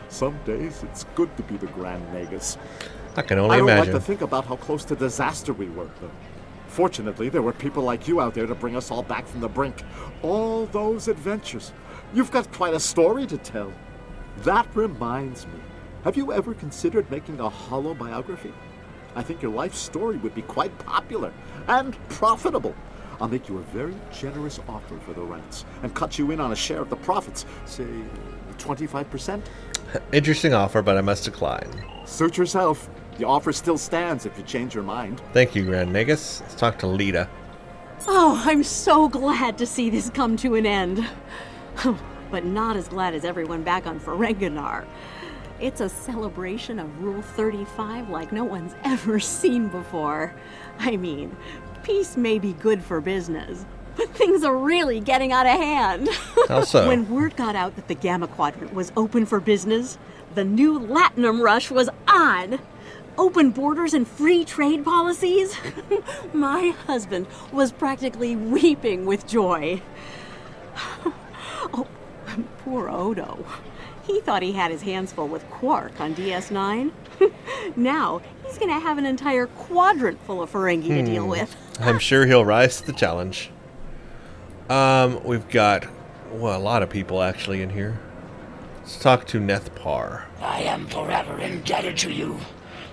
Some days, it's good to be the Grand Nagus. I can only imagine. I don't imagine. like to think about how close to disaster we were, though. Fortunately, there were people like you out there to bring us all back from the brink. All those adventures. You've got quite a story to tell. That reminds me. Have you ever considered making a holo biography? I think your life story would be quite popular and profitable. I'll make you a very generous offer for the rights and cut you in on a share of the profits, say 25%. Interesting offer, but I must decline. Suit yourself. The offer still stands if you change your mind. Thank you, Grand Nagus. Let's talk to Lita. Oh, I'm so glad to see this come to an end. But not as glad as everyone back on Ferenginar. It's a celebration of Rule 35 like no one's ever seen before. I mean, peace may be good for business, but things are really getting out of hand. How so? When word got out that the Gamma Quadrant was open for business, the new Latinum rush was on. Open borders and free trade policies. My husband was practically weeping with joy. Oh, poor Odo. He thought he had his hands full with Quark on DS9. Now, he's going to have an entire quadrant full of Ferengi to deal with. I'm sure he'll rise to the challenge. We've got, well, a lot of people actually in here. Let's talk to Nethpar. I am forever indebted to you.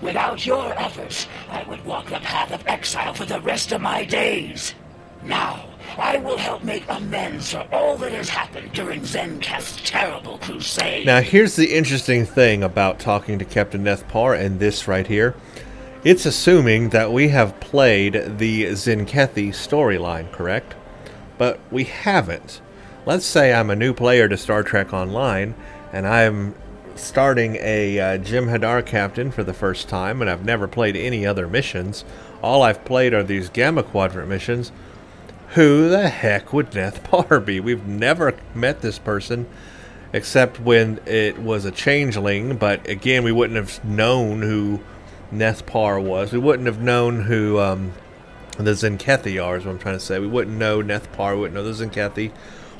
Without your efforts, I would walk the path of exile for the rest of my days. Now, I will help make amends for all that has happened during Zencast's terrible crusade. Now, here's the interesting thing about talking to Captain Nethpar and this right here. It's assuming that we have played the Zenkethi storyline, correct? But we haven't. Let's say I'm a new player to Star Trek Online, and I'm starting a Jem'Hadar captain for the first time, and I've never played any other missions. All I've played are these Gamma Quadrant missions. Who the heck would Nethpar be? We've never met this person, except when it was a changeling, but again, we wouldn't have known who Nethpar was. We wouldn't have known who the Zenkethi are, is what I'm trying to say. We wouldn't know Nethpar, we wouldn't know the Zenkethi.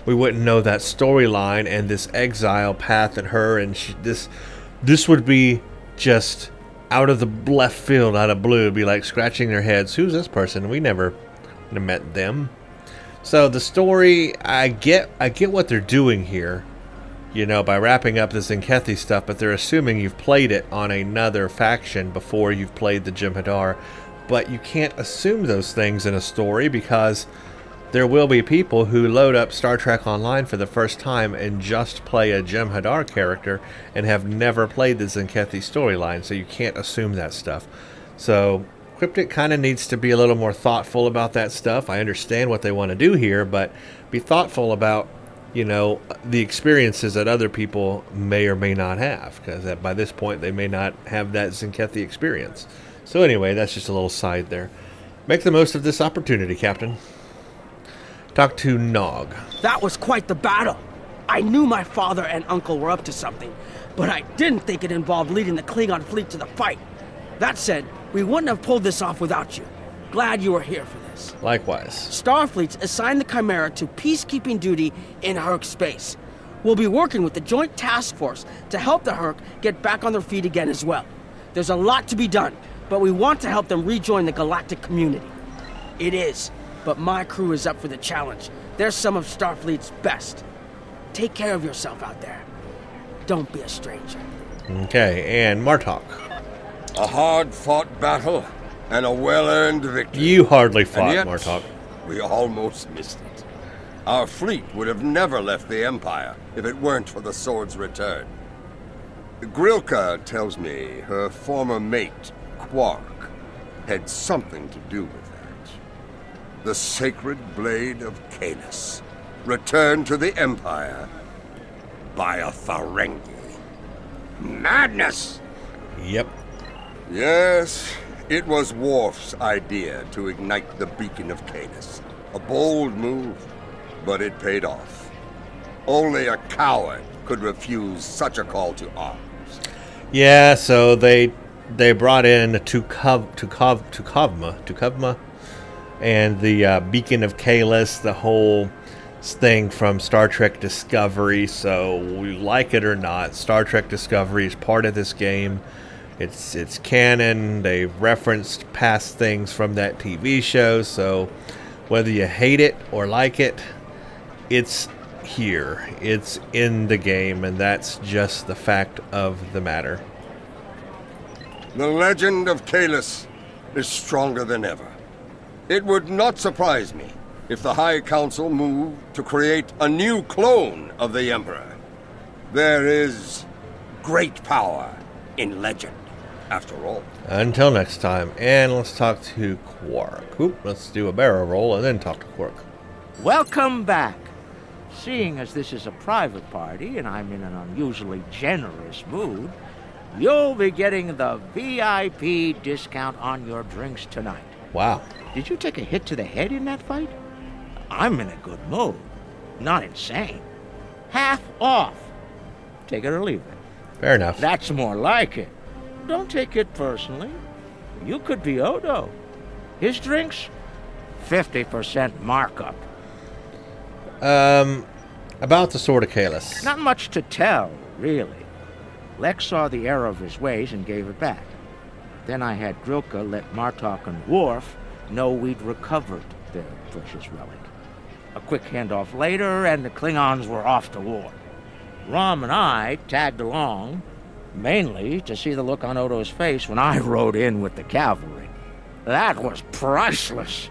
We wouldn't know that storyline and this exile path at her, and this would be just out of the left field, out of blue. It'd be like scratching their heads. Who's this person? We never met them. So the story, I get what they're doing here, you know, by wrapping up the Zenkethi stuff, but they're assuming you've played it on another faction before you've played the Jem'Hadar. But you can't assume those things in a story because there will be people who load up Star Trek Online for the first time and just play a Jem'Hadar character and have never played the Zenkethi storyline, so you can't assume that stuff. So Cryptic kind of needs to be a little more thoughtful about that stuff. I understand what they want to do here, but be thoughtful about, you know, the experiences that other people may or may not have, because by this point they may not have that Zenkethi experience. So anyway, that's just a little side there. Make the most of this opportunity, Captain. Talk to Nog. That was quite the battle. I knew my father and uncle were up to something, but I didn't think it involved leading the Klingon fleet to the fight. That said, we wouldn't have pulled this off without you. Glad you were here for this. Likewise. Starfleet's assigned the Chimera to peacekeeping duty in Herc space. We'll be working with the Joint Task Force to help the Herc get back on their feet again as well. There's a lot to be done, but we want to help them rejoin the galactic community. It is, but my crew is up for the challenge. They're some of Starfleet's best. Take care of yourself out there. Don't be a stranger. Okay, and Martok. A hard-fought battle and a well-earned victory. You hardly fought, and yet, Martok. We almost missed it. Our fleet would have never left the Empire if it weren't for the sword's return. Grilka tells me her former mate, Quark, had something to do with that. The sacred blade of Kahless, returned to the Empire by a Ferengi. Madness! Yep. Yes, it was Worf's idea to ignite the beacon of Kahless. A bold move, but it paid off. Only a coward could refuse such a call to arms. Yeah, so they brought in Tukavma, and the beacon of Kahless, the whole thing from Star Trek Discovery. So we like it or not, Star Trek Discovery is part of this game. It's canon. They've referenced past things from that TV show. So whether you hate it or like it, it's here. It's in the game, and that's just the fact of the matter. The legend of Kahless is stronger than ever. It would not surprise me if the High Council moved to create a new clone of the Emperor. There is great power in legend, after all. Until next time, and let's talk to Quark. Oop, let's do a barrel roll and then talk to Quark. Welcome back. Seeing as this is a private party and I'm in an unusually generous mood, you'll be getting the VIP discount on your drinks tonight. Wow. Did you take a hit to the head in that fight? I'm in a good mood. Not insane. Half off. Take it or leave it. Fair enough. That's more like it. Don't take it personally. You could be Odo. His drinks, 50% markup. About the Sword of Kahless. Not much to tell, really. Lex saw the error of his ways and gave it back. Then I had Grilka let Martok and Worf know we'd recovered their precious relic. A quick handoff later, and the Klingons were off to war. Rom and I tagged along, mainly to see the look on Odo's face when I rode in with the cavalry. That was priceless.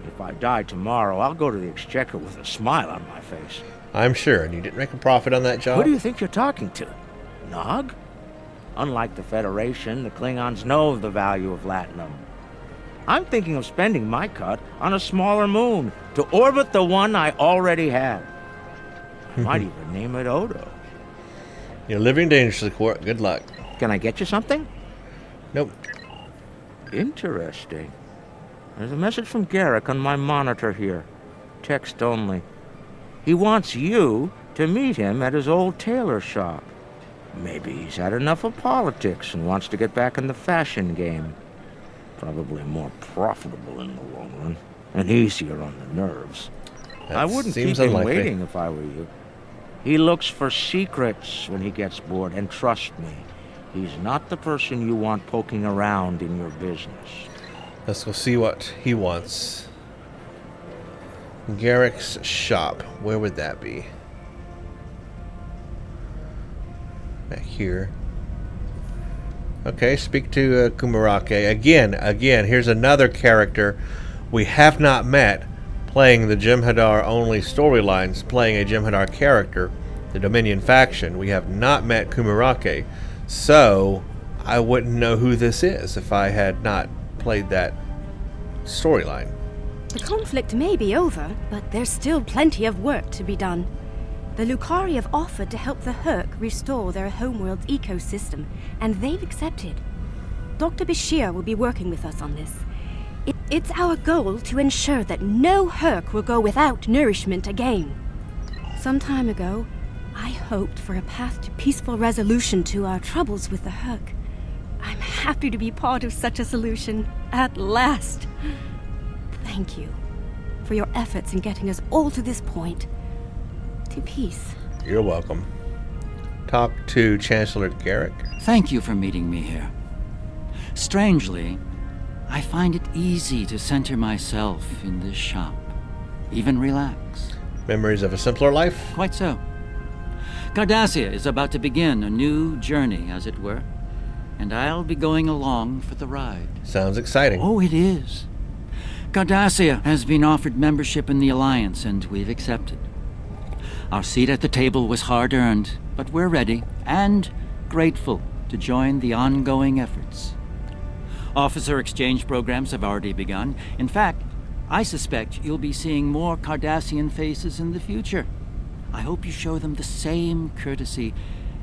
If I die tomorrow, I'll go to the Exchequer with a smile on my face. I'm sure, and you didn't make a profit on that job? Who do you think you're talking to? Nog? Unlike the Federation, the Klingons know the value of Latinum. I'm thinking of spending my cut on a smaller moon to orbit the one I already have. I might even name it Odo. You're living dangerously, Quark. Good luck. Can I get you something? Nope. Interesting. There's a message from Garrick on my monitor here. Text only. He wants you to meet him at his old tailor shop. Maybe he's had enough of politics and wants to get back in the fashion game. Probably more profitable in the long run, and easier on the nerves. I wouldn't keep him waiting if I were you. He looks for secrets when he gets bored, and trust me, he's not the person you want poking around in your business. Let's go see what he wants. Garrick's shop. Where would that be? Back here. Okay, speak to Kumarake. Again, here's another character we have not met, playing the Jem'Hadar only storylines, playing a Jem'Hadar character, the Dominion faction. We have not met Kumarake, so I wouldn't know who this is if I had not played that storyline. The conflict may be over, but there's still plenty of work to be done. The Lucari have offered to help the Herc restore their homeworld's ecosystem, and they've accepted. Dr. Bashir will be working with us on this. It's our goal to ensure that no Herc will go without nourishment again. Some time ago, I hoped for a path to peaceful resolution to our troubles with the Herc. I'm happy to be part of such a solution, at last. Thank you for your efforts in getting us all to this point. To peace. You're welcome. Talk to Chancellor Garrick. Thank you for meeting me here. Strangely, I find it easy to center myself in this shop, even relax. Memories of a simpler life? Quite so. Cardassia is about to begin a new journey, as it were, and I'll be going along for the ride. Sounds exciting. Oh, it is. Cardassia has been offered membership in the Alliance, and we've accepted. Our seat at the table was hard-earned, but we're ready and grateful to join the ongoing efforts. Officer exchange programs have already begun. In fact, I suspect you'll be seeing more Cardassian faces in the future. I hope you show them the same courtesy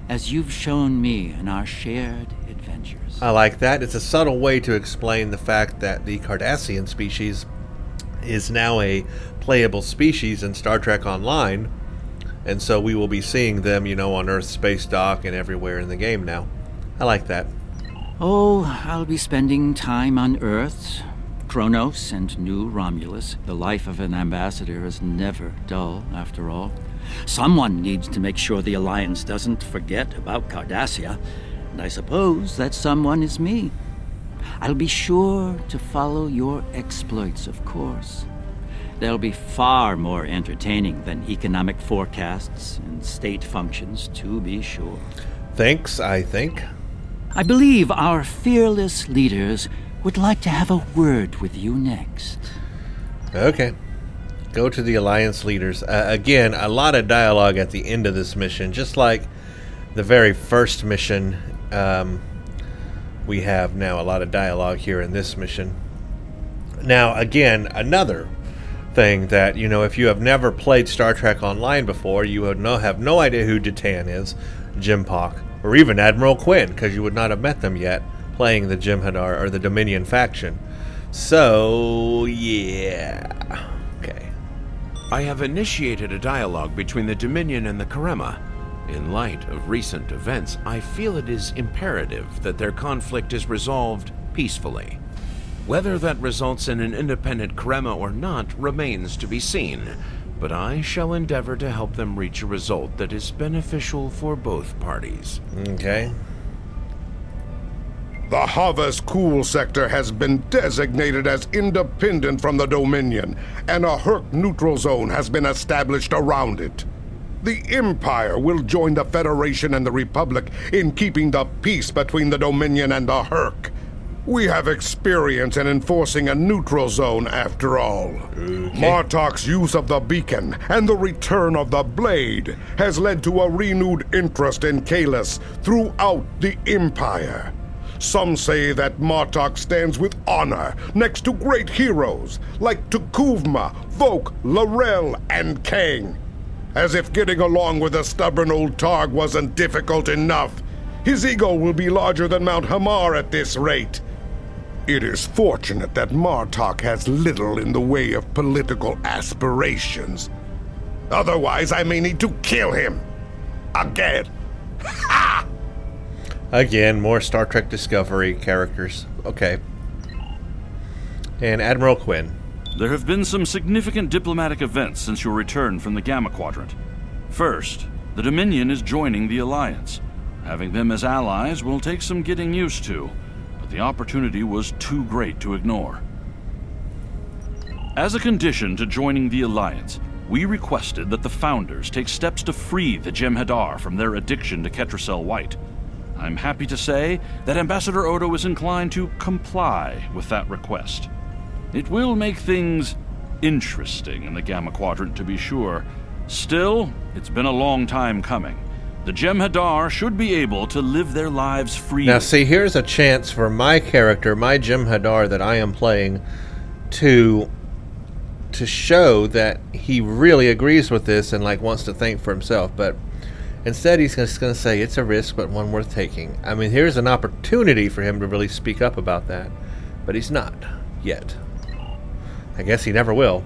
as you've shown me in our shared adventures. I like that. It's a subtle way to explain the fact that the Cardassian species is now a playable species in Star Trek Online, and so we will be seeing them, on Earth's space dock and everywhere in the game now. I like that. Oh, I'll be spending time on Earth, Kronos, and New Romulus. The life of an ambassador is never dull, after all. Someone needs to make sure the Alliance doesn't forget about Cardassia, and I suppose that someone is me. I'll be sure to follow your exploits, of course. They'll be far more entertaining than economic forecasts and state functions, to be sure. Thanks, I think. I believe our fearless leaders would like to have a word with you next. Okay. Go to the Alliance leaders. Again, a lot of dialogue at the end of this mission, just like the very first mission. We have now a lot of dialogue here in this mission. Now, again, another thing that, if you have never played Star Trek Online before, you would have no idea who Datan is, Jim'Hadar, or even Admiral Quinn, because you would not have met them yet playing the Jem'Hadar or the Dominion faction. So, yeah. Okay. I have initiated a dialogue between the Dominion and the Karema. In light of recent events, I feel it is imperative that their conflict is resolved peacefully. Whether that results in an independent Karema or not remains to be seen, but I shall endeavor to help them reach a result that is beneficial for both parties. Okay. The Havas Cool sector has been designated as independent from the Dominion, and a Herc neutral zone has been established around it. The Empire will join the Federation and the Republic in keeping the peace between the Dominion and the Herc. We have experience in enforcing a neutral zone, after all. Okay. Martok's use of the beacon and the return of the blade has led to a renewed interest in Kahless throughout the Empire. Some say that Martok stands with honor next to great heroes like Tukuvma, Vok, L'Rell, and Kang. As if getting along with a stubborn old Targ wasn't difficult enough, his ego will be larger than Mount Hamar at this rate. It is fortunate that Martok has little in the way of political aspirations. Otherwise, I may need to kill him. Again. Ha! Again, more Star Trek Discovery characters. Okay. And Admiral Quinn. There have been some significant diplomatic events since your return from the Gamma Quadrant. First, the Dominion is joining the Alliance. Having them as allies will take some getting used to, but the opportunity was too great to ignore. As a condition to joining the Alliance, we requested that the Founders take steps to free the Jem'Hadar from their addiction to Ketracel White. I'm happy to say that Ambassador Odo is inclined to comply with that request. It will make things interesting in the Gamma Quadrant, to be sure. Still, it's been a long time coming. The Jem'Hadar should be able to live their lives freely. Now, see, here's a chance for my character, my Jem'Hadar that I am playing, to show that he really agrees with this and like wants to think for himself. But instead, he's just going to say it's a risk, but one worth taking. I mean, here's an opportunity for him to really speak up about that, but he's not yet. I guess he never will.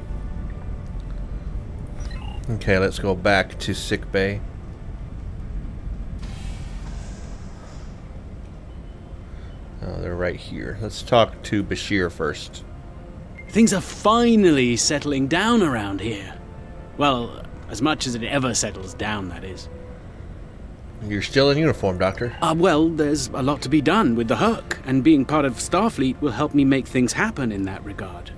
Okay, let's go back to sickbay. Oh, they're right here. Let's talk to Bashir first. Things are finally settling down around here. Well, as much as it ever settles down, that is. You're still in uniform, Doctor. Well, there's a lot to be done with the Herc, and being part of Starfleet will help me make things happen in that regard.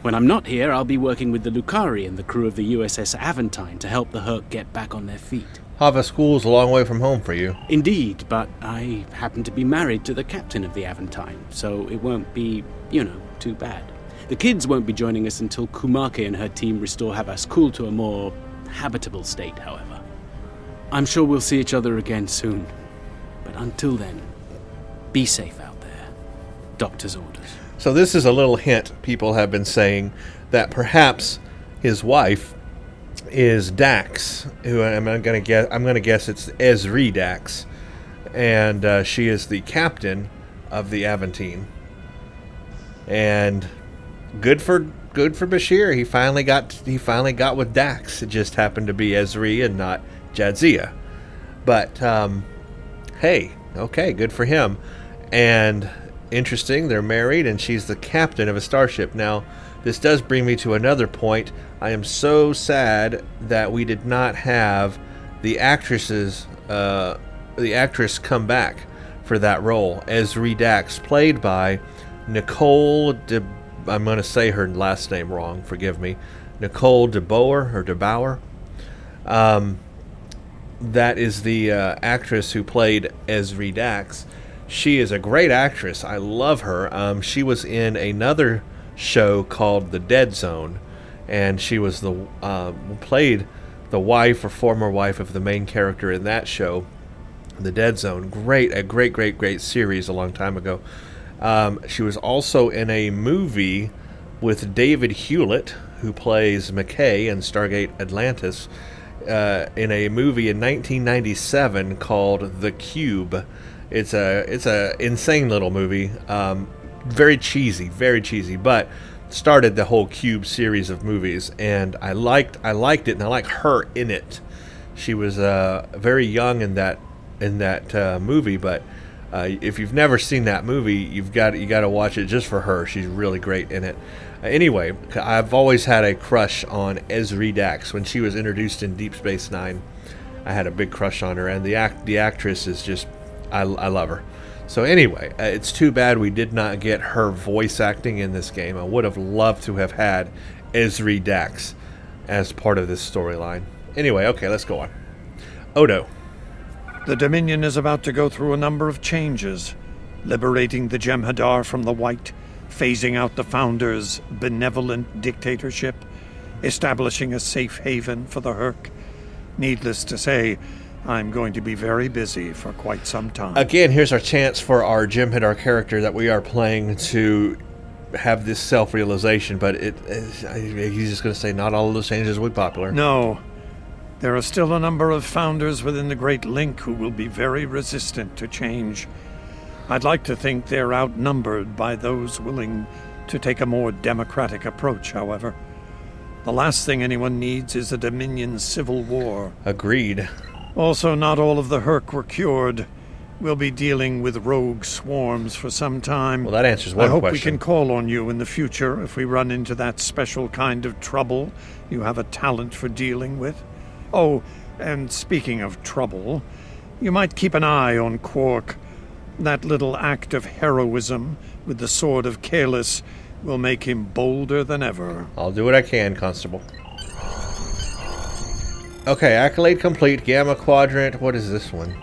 When I'm not here, I'll be working with the Lucari and the crew of the USS Aventine to help the Herc get back on their feet. Hava School's a long way from home for you. Indeed, but I happen to be married to the captain of the Aventine, so it won't be, too bad. The kids won't be joining us until Kumake and her team restore Hava School to a more habitable state, however. I'm sure we'll see each other again soon, but until then, be safe out there. Doctor's orders. So this is a little hint people have been saying that perhaps his wife is Dax, who I'm going to guess it's Ezri Dax, and she is the captain of the Aventine. And good for Bashir. He finally got with Dax. It just happened to be Ezri and not Jadzia. But hey, okay, good for him. And interesting, they're married, and she's the captain of a starship. Now, this does bring me to another point. I am so sad that we did not have the actress come back for that role. Ezri Dax, played by Nicole I'm going to say her last name wrong, forgive me. Nicole DeBauer. That is the actress who played Ezri Dax. She is a great actress. I love her. She was in another show called The Dead Zone, and she was played the wife or former wife of the main character in that show, The Dead Zone. A great series a long time ago. She was also in a movie with David Hewlett, who plays McKay in Stargate Atlantis, in a movie in 1997 called The Cube. It's a insane little movie, very cheesy, but started the whole Cube series of movies, and I liked it, and I like her in it. She was very young in that movie, but if you've never seen that movie, you got to watch it just for her. She's really great in it. Anyway, I've always had a crush on Ezri Dax. When she was introduced in Deep Space Nine, I had a big crush on her, and the actress is just, I love her. So anyway, it's too bad we did not get her voice acting in this game. I would have loved to have had Ezri Dax as part of this storyline. Anyway, okay, let's go on. Odo. The Dominion is about to go through a number of changes, liberating the Jem'Hadar from the White, phasing out the Founders' benevolent dictatorship, establishing a safe haven for the Herc. Needless to say, I'm going to be very busy for quite some time. Again, here's our chance for our Jem'Hadar character that we are playing to have this self-realization, but he's just going to say not all of those changes will be popular. No. There are still a number of Founders within the Great Link who will be very resistant to change. I'd like to think they're outnumbered by those willing to take a more democratic approach, however. The last thing anyone needs is a Dominion civil war. Agreed. Also, not all of the Herc were cured. We'll be dealing with rogue swarms for some time. Well, that answers one question. I hope we can call on you in the future if we run into that special kind of trouble you have a talent for dealing with. Oh, and speaking of trouble, you might keep an eye on Quark. That little act of heroism with the Sword of Kahless will make him bolder than ever. I'll do what I can, Constable. Okay, accolade complete, Gamma Quadrant. What is this one?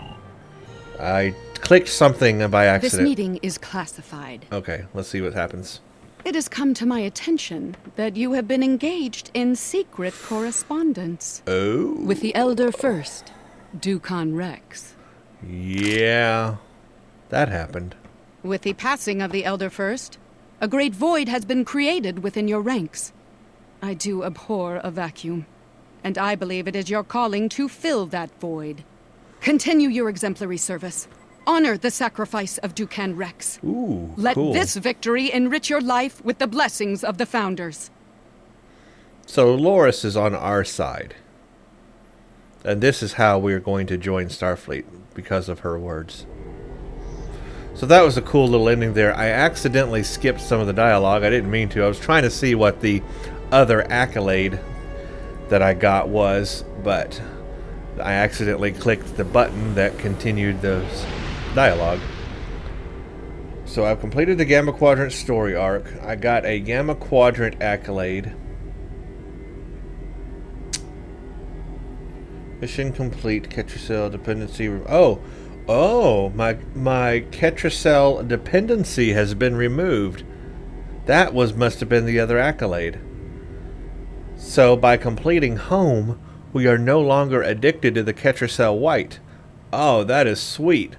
I clicked something by accident. This meeting is classified. Okay, let's see what happens. It has come to my attention that you have been engaged in secret correspondence. Oh? With the Elder First, Dukan Rex. Yeah, that happened. With the passing of the Elder First, a great void has been created within your ranks. I do abhor a vacuum, and I believe it is your calling to fill that void. Continue your exemplary service. Honor the sacrifice of Dukan Rex. Ooh, Let cool. this victory enrich your life with the blessings of the Founders. So Loris is on our side. And this is how we're going to join Starfleet, because of her words. So that was a cool little ending there. I accidentally skipped some of the dialogue. I didn't mean to. I was trying to see what the other accolade that I got was, but I accidentally clicked the button that continued the dialogue. So I've completed the Gamma Quadrant story arc. I got a Gamma Quadrant accolade. Mission complete. Ketracel dependency. Oh, my Ketracel dependency has been removed. That must have been the other accolade. So by completing home, we are no longer addicted to the Ketracel White. Oh, that is sweet.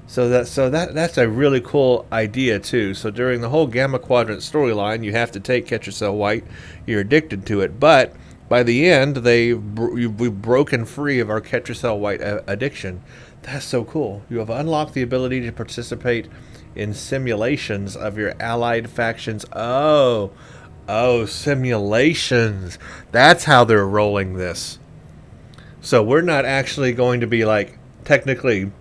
So that's a really cool idea too. So during the whole Gamma Quadrant storyline, you have to take Ketracel White. You're addicted to it, but by the end, we've broken free of our Ketracel White addiction. That's so cool. You have unlocked the ability to participate in simulations of your allied factions. Oh, simulations. That's how they're rolling this. So we're not actually going to be like technically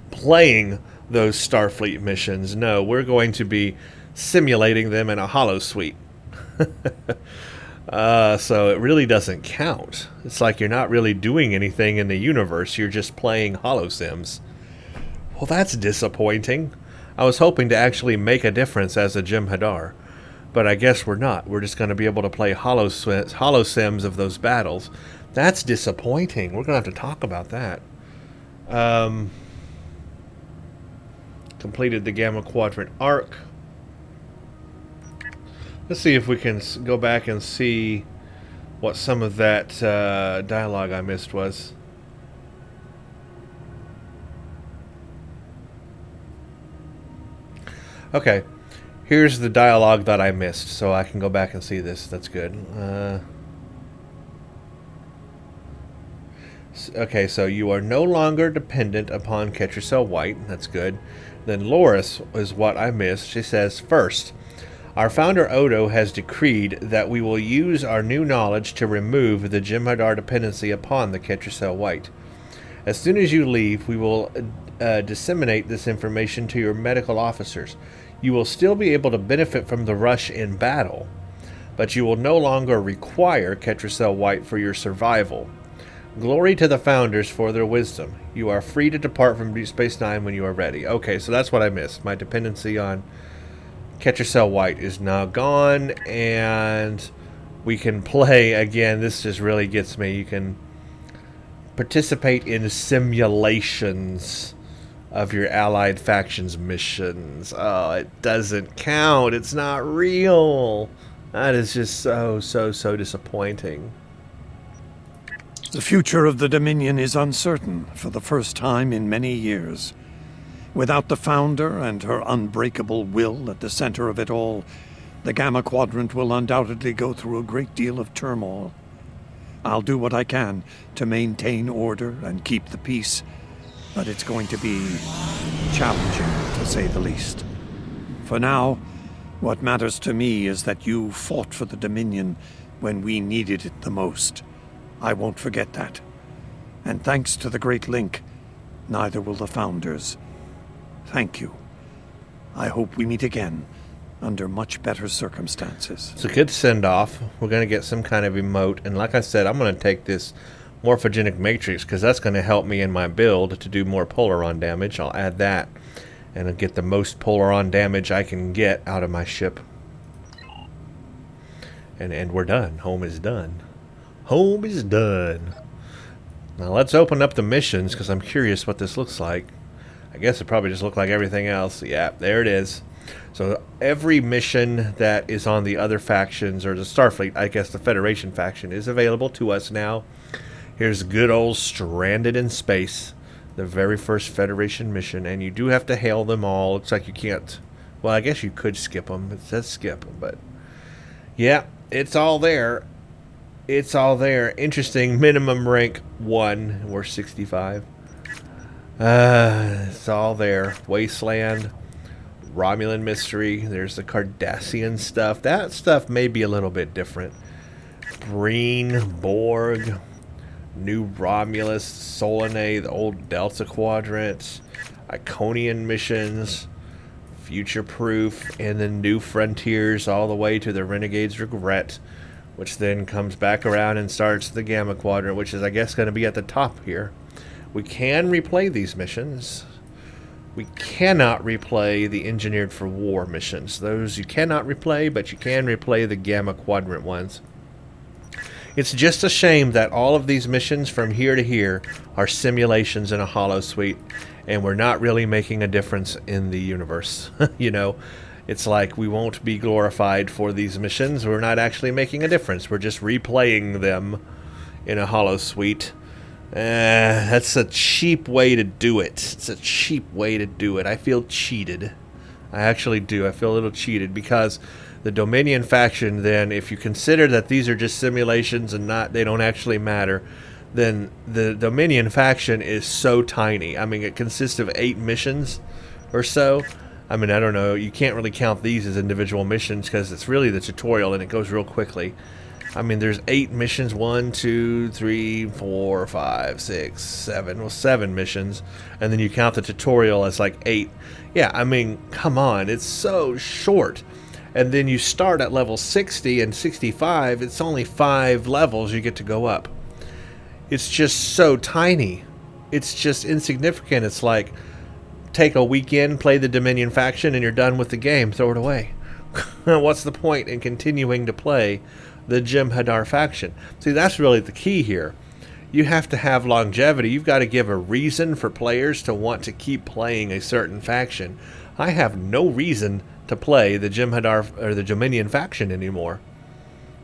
playing those Starfleet missions. No, we're going to be simulating them in a holosuite. So it really doesn't count. It's like you're not really doing anything in the universe. You're just playing holosims. Well, that's disappointing. I was hoping to actually make a difference as a Jem'Hadar, but I guess we're not. We're just going to be able to play holosims of those battles. That's disappointing. We're going to have to talk about that. Completed the Gamma Quadrant arc. Let's see if we can go back and see what some of that dialogue I missed was. Okay, here's the dialogue that I missed, so I can go back and see this. That's good. Okay, so you are no longer dependent upon Ketracel White. That's good. Then Loris is what I missed. She says, first, our founder Odo has decreed that we will use our new knowledge to remove the Jem'Hadar dependency upon the Ketracel White. As soon as you leave, we will disseminate this information to your medical officers. You will still be able to benefit from the rush in battle, but you will no longer require Ketracel White for your survival. Glory to the Founders for their wisdom. You are free to depart from Deep Space Nine when you are ready. Okay, so that's what I missed. My dependency on Ketracel White is now gone, and we can play again. This just really gets me. You can participate in simulations of your allied factions missions. Oh, it doesn't count. It's not real. That is just so disappointing. The future of the Dominion is uncertain for the first time in many years. Without the Founder and her unbreakable will at the center of it all, the Gamma Quadrant will undoubtedly go through a great deal of turmoil. I'll do what I can to maintain order and keep the peace, but it's going to be challenging, to say the least. For now, what matters to me is that you fought for the Dominion when we needed it the most. I won't forget that. And thanks to the Great Link, neither will the Founders. Thank you. I hope we meet again under much better circumstances. It's a good send-off. We're going to get some kind of emote. And like I said, I'm going to take this morphogenic matrix because that's going to help me in my build to do more Polaron damage. I'll add that. And I'll get the most Polaron damage I can get out of my ship. And we're done. Home is done. Home is done. Now let's open up the missions because I'm curious what this looks like. I guess it probably just looked like everything else. Yeah, there it is. So every mission that is on the other factions, or the Starfleet, I guess the Federation faction, is available to us now. Here's good old Stranded in Space, the very first Federation mission, and you do have to hail them all. Looks like you can't. Well, I guess you could skip them. It says skip, but yeah, it's all there. It's all there. Interesting. Minimum rank 1. We're 65. It's all there. Wasteland, Romulan Mystery. There's the Cardassian stuff. That stuff may be a little bit different. Breen, Borg, New Romulus, Solanae, the old Delta Quadrants, Iconian missions, Future Proof, and then New Frontiers all the way to the Renegade's Regret, which then comes back around and starts the Gamma Quadrant, which is, I guess, going to be at the top here. We can replay these missions. We cannot replay the Engineered for War missions. Those you cannot replay, but you can replay the Gamma Quadrant ones. It's just a shame that all of these missions from here to here are simulations in a holosuite, and we're not really making a difference in the universe. You know, it's like we won't be glorified for these missions. We're not actually making a difference. We're just replaying them in a holosuite. That's a cheap way to do it. It's a cheap way to do it. I feel cheated. I actually do. I feel a little cheated because the Dominion faction, then, if you consider that these are just simulations and they don't actually matter, then the Dominion faction is so tiny. I mean, it consists of 8 missions or so. I mean, I don't know. You can't really count these as individual missions because it's really the tutorial and it goes real quickly. I mean, there's 8 missions. 1, 2, 3, 4, 5, 6, 7. Well, 7 missions. And then you count the tutorial as like 8. Yeah, I mean, come on. It's so short. And then you start at level 60 and 65. It's only 5 levels you get to go up. It's just so tiny. It's just insignificant. It's like, take a weekend, play the Dominion faction, and you're done with the game. Throw it away. What's the point in continuing to play the Jem'Hadar faction? See, that's really the key here. You have to have longevity. You've got to give a reason for players to want to keep playing a certain faction. I have no reason to play the Jem'Hadar or the Dominion faction anymore.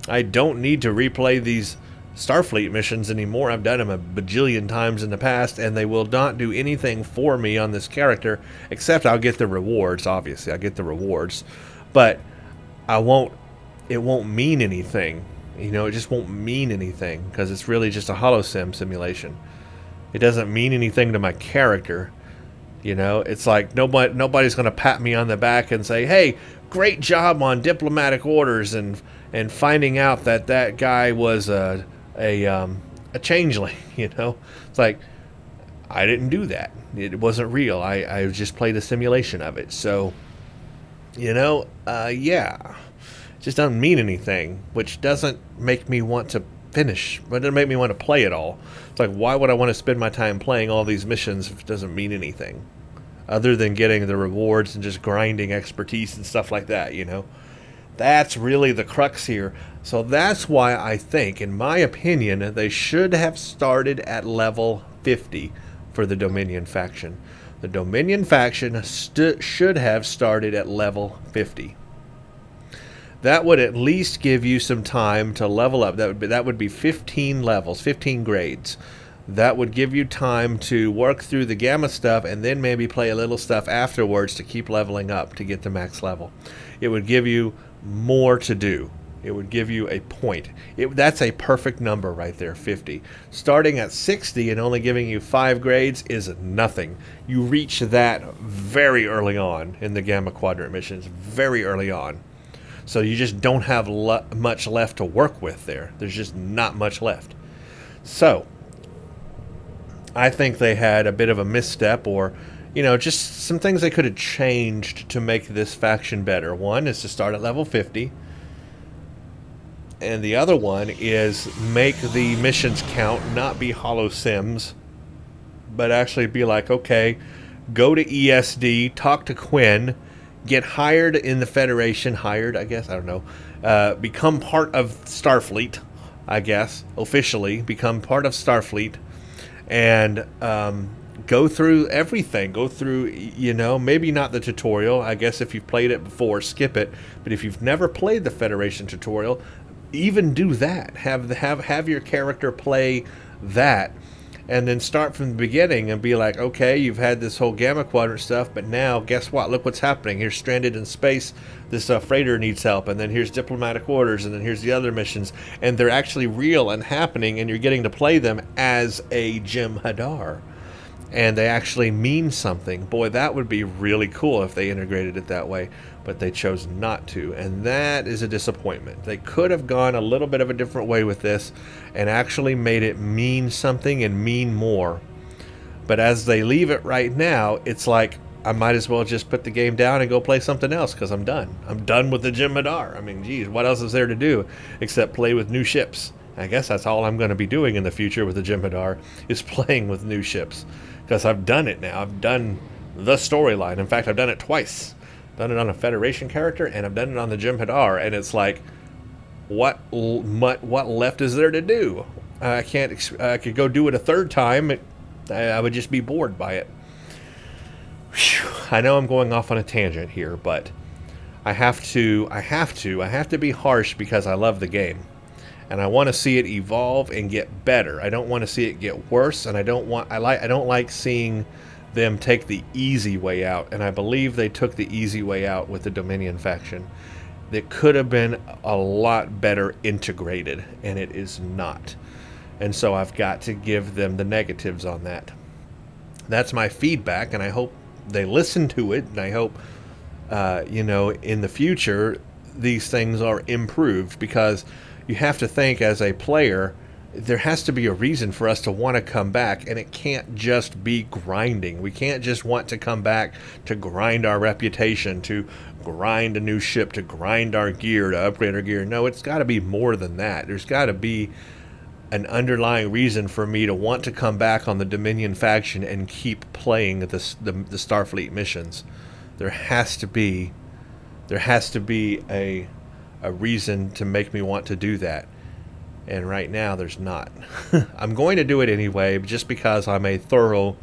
I don't need to replay these Starfleet missions anymore. I've done them a bajillion times in the past, and they will not do anything for me on this character, except I'll get the rewards. Obviously, I get the rewards, but it won't mean anything. You know, it just won't mean anything because it's really just a holosim simulation. It doesn't mean anything to my character. You know, it's like nobody's going to pat me on the back and say, "Hey, great job on diplomatic orders and finding out that guy was a changeling." You know, it's like, I didn't do that. It wasn't real. I just played a simulation of it. So, you know, yeah, it just doesn't mean anything, which doesn't make me want to finish. But it doesn't make me want to play it all. It's like, why would I want to spend my time playing all these missions if it doesn't mean anything other than getting the rewards and just grinding expertise and stuff like that, you know? That's really the crux here. So that's why I think, in my opinion, they should have started at level 50 for the Dominion faction. The Dominion faction should have started at level 50. That would at least give you some time to level up. That would be 15 levels, 15 grades. That would give you time to work through the Gamma stuff and then maybe play a little stuff afterwards to keep leveling up to get to max level. It would give you more to do. It would give you a point. That's a perfect number right there, 50. Starting at 60 and only giving you 5 grades is nothing. You reach that very early on in the Gamma Quadrant missions, very early on. So you just don't have much left to work with there. There's just not much left. So I think they had a bit of a misstep, or, you know, just some things they could have changed to make this faction better. One is to start at level 50. And the other one is make the missions count, not be hollow sims, but actually be like, okay, go to ESD, talk to Quinn, get hired in the Federation, I guess, I don't know, become part of Starfleet, I guess, officially, become part of Starfleet, and go through everything. Go through, you know, maybe not the tutorial. I guess if you've played it before, skip it. But if you've never played the Federation tutorial, even do that. Have your character play that, and then start from the beginning and be like, okay, you've had this whole Gamma Quadrant stuff, but now guess what? Look what's happening. Here's stranded in space. This freighter needs help, and then here's diplomatic orders, and then here's the other missions, and they're actually real and happening, and you're getting to play them as a Jem'Hadar, and they actually mean something. Boy, that would be really cool if they integrated it that way, but they chose not to, and that is a disappointment. They could have gone a little bit of a different way with this and actually made it mean something and mean more. But as they leave it right now, it's like, I might as well just put the game down and go play something else, because I'm done. I'm done with the Jem'Hadar. I mean, geez, what else is there to do except play with new ships? I guess that's all I'm going to be doing in the future with the Jem'Hadar, is playing with new ships, because I've done it now. I've done the storyline. In fact, I've done it twice. Done it on a Federation character, and I've done it on the Jem'Hadar, and it's like, what left is there to do? I could go do it a third time. I would just be bored by it. Whew. I know I'm going off on a tangent here, but I have to be harsh because I love the game, and I want to see it evolve and get better. I don't want to see it get worse, and I don't like seeing them take the easy way out, and I believe they took the easy way out with the Dominion faction. That could have been a lot better integrated, and it is not. And so I've got to give them the negatives on that. That's my feedback, and I hope they listen to it, and I hope, you know, in the future these things are improved, because you have to think as a player, there has to be a reason for us to want to come back, and it can't just be grinding. We can't just want to come back to grind our reputation, to grind a new ship, to grind our gear, to upgrade our gear. No, it's got to be more than that. There's got to be an underlying reason for me to want to come back on the Dominion faction and keep playing the Starfleet missions. There has to be a reason to make me want to do that. And right now there's not. I'm going to do it anyway, just because I'm a thorough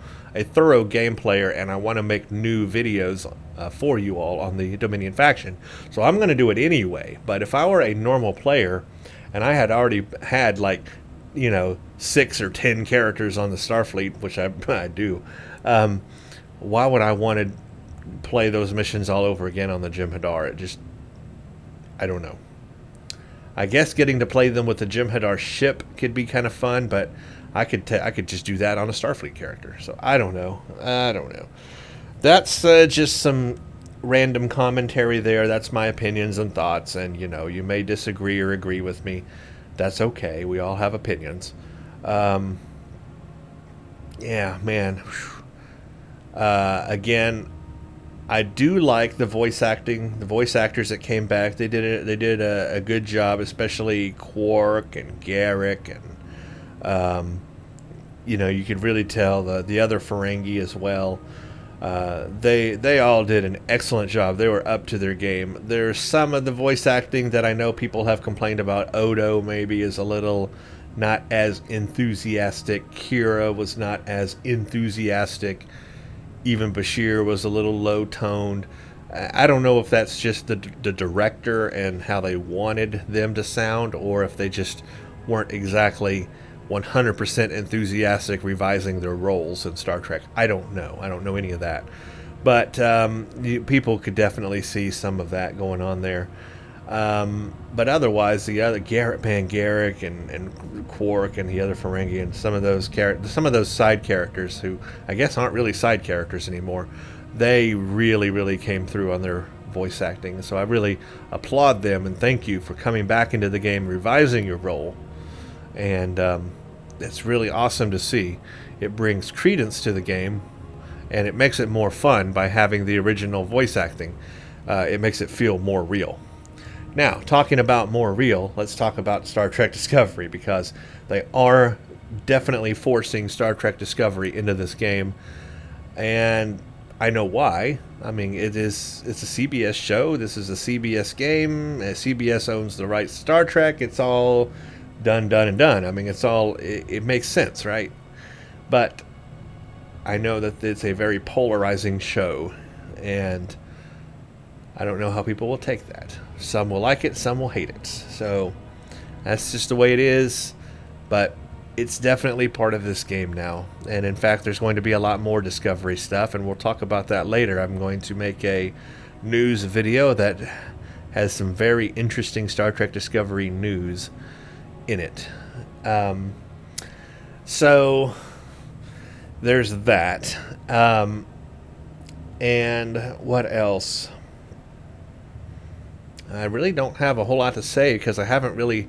game player, and I want to make new videos for you all on the Dominion faction. So I'm going to do it anyway. But if I were a normal player and I had already had, like, you know, 6 or 10 characters on the Starfleet, which I do, why would I want to play those missions all over again on the Jem'Hadar? I don't know. I guess getting to play them with the Jem'Hadar ship could be kind of fun, but I could just do that on a Starfleet character. So I don't know. That's just some random commentary there. That's my opinions and thoughts, and you know, you may disagree or agree with me. That's okay. We all have opinions. Yeah, man. Again, I do like the voice acting. The voice actors that came back, they did a good job, especially Quark and Garrick, and you know, you could really tell the other Ferengi as well. They all did an excellent job. They were up to their game. There's some of the voice acting that I know people have complained about. Odo maybe is a little not as enthusiastic. Kira was not as enthusiastic. Even Bashir was a little low-toned. I don't know if that's just the director and how they wanted them to sound, or if they just weren't exactly 100% enthusiastic revising their roles in Star Trek. I don't know. I don't know any of that. But people could definitely see some of that going on there. But otherwise, the other Garrick and Quark and the other Ferengi and some of those side characters, who I guess aren't really side characters anymore, they really came through on their voice acting. So I really applaud them and thank you for coming back into the game, revising your role, and it's really awesome to see. It brings credence to the game, and it makes it more fun by having the original voice acting. It makes it feel more real. Now, talking about more real, let's talk about Star Trek Discovery, because they are definitely forcing Star Trek Discovery into this game, and I know why. I mean, it's a CBS show. This is a CBS game. CBS owns the rights to Star Trek. It's all done. I mean, it makes sense, right? But I know that it's a very polarizing show, and I don't know how people will take that. Some will like it, some will hate it. So that's just the way it is, but it's definitely part of this game now. And in fact, there's going to be a lot more Discovery stuff, and we'll talk about that later. I'm going to make a news video that has some very interesting Star Trek Discovery news in it. So there's that. And what else? I really don't have a whole lot to say because I haven't really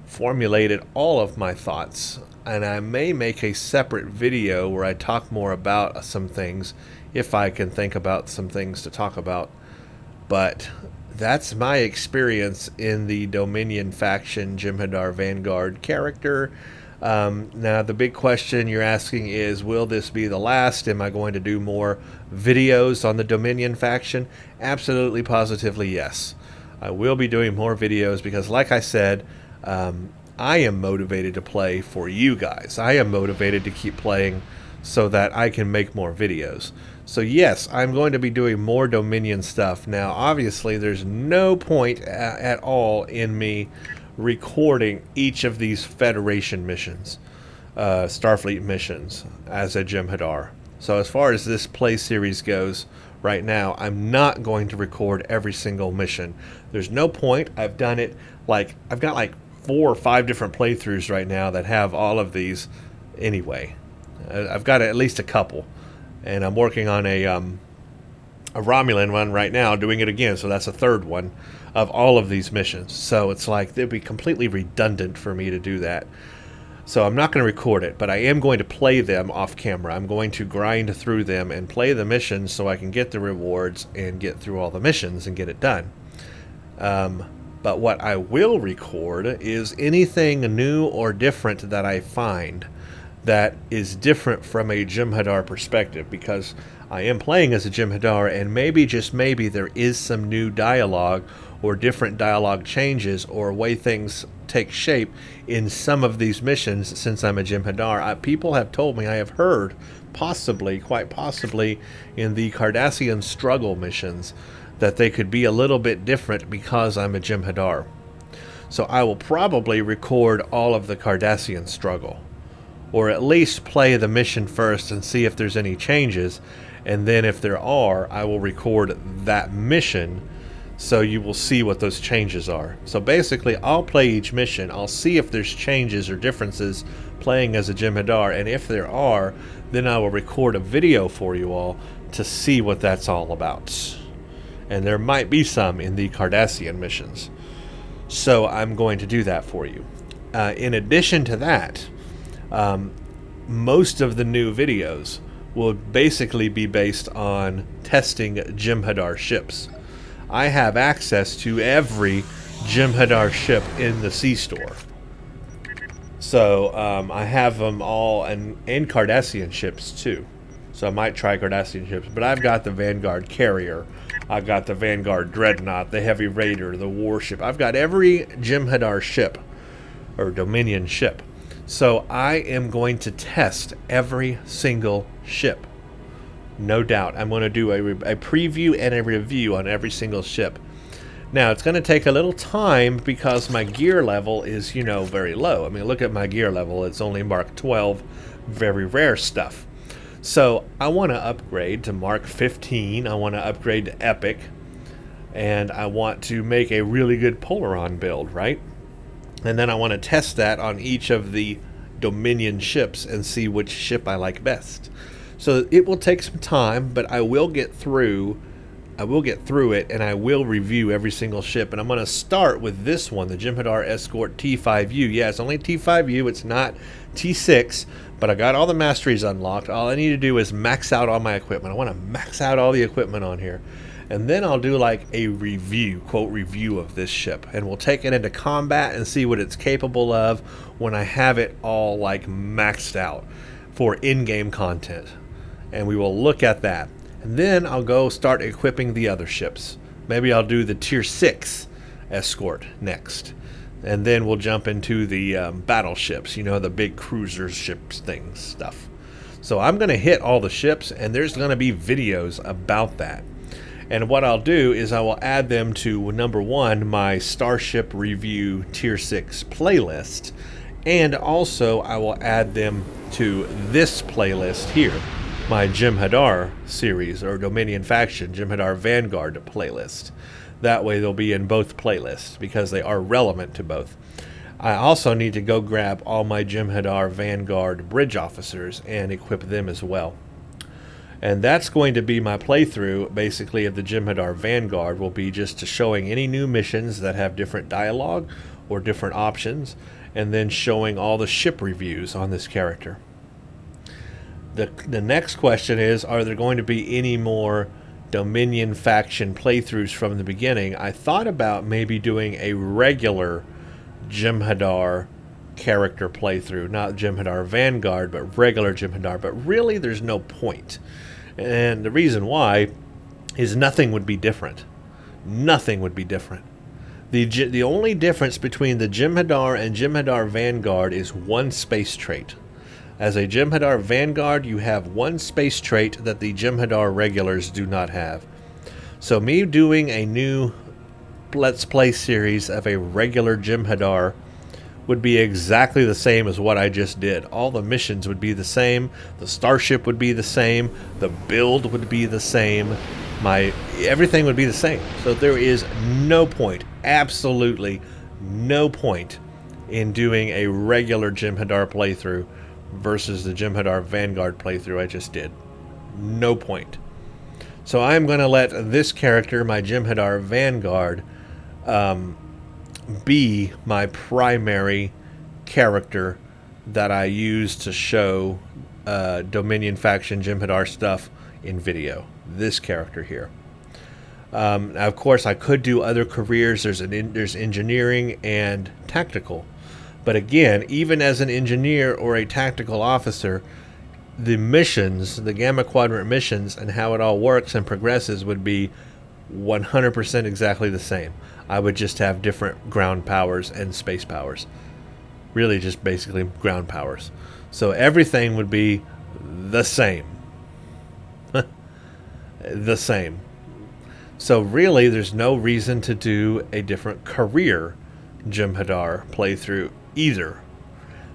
formulated all of my thoughts. And I may make a separate video where I talk more about some things if I can think about some things to talk about. But that's my experience in the Dominion faction Jem'Hadar Vanguard character. Now, the big question you're asking is, will this be the last? Am I going to do more videos on the Dominion faction? Absolutely, positively, yes. I will be doing more videos because, like I said, I am motivated to play for you guys. I am motivated to keep playing so that I can make more videos. So yes, I'm going to be doing more Dominion stuff. Now, obviously, there's no point at all in me recording each of these Federation missions, Starfleet missions, as a Jem'Hadar. So as far as this play series goes right now, I'm not going to record every single mission. There's no point. I've done it, I've got like 4 or 5 different playthroughs right now that have all of these anyway. I've got at least a couple, and I'm working on a Romulan one right now, doing it again, so that's a third one of all of these missions. So it's like it'd be completely redundant for me to do that. So I'm not going to record it, but I am going to play them off camera. I'm going to grind through them and play the missions so I can get the rewards and get through all the missions and get it done. But what I will record is anything new or different that I find that is different from a Jem'Hadar perspective, because I am playing as a Jem'Hadar, and maybe, just maybe, there is some new dialogue or different dialogue changes or way things take shape in some of these missions since I'm a Jem'Hadar. People have told me, I have heard, possibly, quite possibly, in the Cardassian struggle missions, that they could be a little bit different because I'm a Jem'Hadar. So I will probably record all of the Cardassian struggle, or at least play the mission first and see if there's any changes, and then if there are, I will record that mission so you will see what those changes are. So basically, I'll play each mission, I'll see if there's changes or differences playing as a Jem'Hadar, and if there are, then I will record a video for you all to see what that's all about. And there might be some in the Cardassian missions. So I'm going to do that for you. In addition to that, most of the new videos will basically be based on testing Jem'Hadar ships. I have access to every Jem'Hadar ship in the C-Store. So I have them all, and Cardassian ships too. So I might try Cardassian ships, but I've got the Vanguard carrier, I've got the Vanguard dreadnought, the Heavy Raider, the warship. I've got every Jem'Hadar ship, or Dominion ship. So I am going to test every single ship. No doubt. I'm going to do a preview and a review on every single ship. Now, it's going to take a little time because my gear level is, very low. I mean, look at my gear level. It's only Mark 12, very rare stuff. So I want to upgrade to Mark 15. I want to upgrade to Epic. And I want to make a really good Polaron build, right? And then I want to test that on each of the Dominion ships and see which ship I like best. So it will take some time, but I will get through it, and I will review every single ship. And I'm going to start with this one, the Jem'Hadar Escort T5U. Yeah, it's only T5U, it's not T6, but I got all the masteries unlocked. All I need to do is max out all my equipment. I want to max out all the equipment on here. And then I'll do like a review, quote, review of this ship. And we'll take it into combat and see what it's capable of when I have it all like maxed out for in-game content. And we will look at that. And then I'll go start equipping the other ships. Maybe I'll do the Tier 6 escort next. And then we'll jump into the battleships, the big cruiser ships stuff. So I'm going to hit all the ships, and there's going to be videos about that. And what I'll do is I will add them to, number 1, my Starship Review Tier 6 playlist, and also I will add them to this playlist here, my Jem'Hadar series, or Dominion Faction Jem'Hadar Vanguard playlist. That way they'll be in both playlists, because they are relevant to both. I also need to go grab all my Jem'Hadar Vanguard bridge officers and equip them as well. And that's going to be my playthrough, basically, of the Jem'Hadar Vanguard, will be just to showing any new missions that have different dialogue or different options, and then showing all the ship reviews on this character. The next question is, are there going to be any more Dominion Faction playthroughs from the beginning? I thought about maybe doing a regular Jem'Hadar character playthrough, not Jem'Hadar Vanguard, but regular Jem'Hadar, but really there's no point. And the reason why is nothing would be different. Nothing would be different. The only difference between the Jem'Hadar and Jem'Hadar Vanguard is one space trait. As a Jem'Hadar Vanguard, you have one space trait that the Jem'Hadar regulars do not have. So me doing a new Let's Play series of a regular Jem'Hadar would be exactly the same as what I just did. All the missions would be the same, the starship would be the same, the build would be the same, everything would be the same. So there is no point, absolutely no point, in doing a regular Jem'Hadar playthrough versus the Jem'Hadar Vanguard playthrough I just did. No point. So I'm going to let this character, my Jem'Hadar Vanguard, be my primary character that I use to show Dominion Faction Jem'Hadar stuff in video. This character here. Now, of course, I could do other careers. There's engineering and tactical. But again, even as an engineer or a tactical officer, the missions, the Gamma Quadrant missions, and how it all works and progresses would be 100% exactly the same. I would just have different ground powers and space powers. Really just basically ground powers. So everything would be the same. The same. So really there's no reason to do a different career Jem'Hadar playthrough either.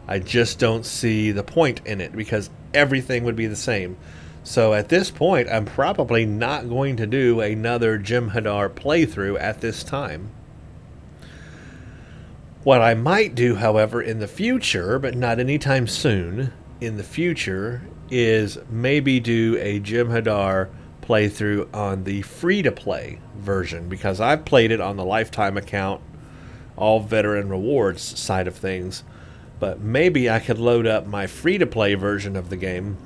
I just don't see the point in it, because everything would be the same. So at this point, I'm probably not going to do another Jem'Hadar playthrough at this time. What I might do, however, in the future, but not anytime soon, in the future, is maybe do a Jem'Hadar playthrough on the free-to-play version, because I've played it on the lifetime account, all veteran rewards side of things. But maybe I could load up my free-to-play version of the game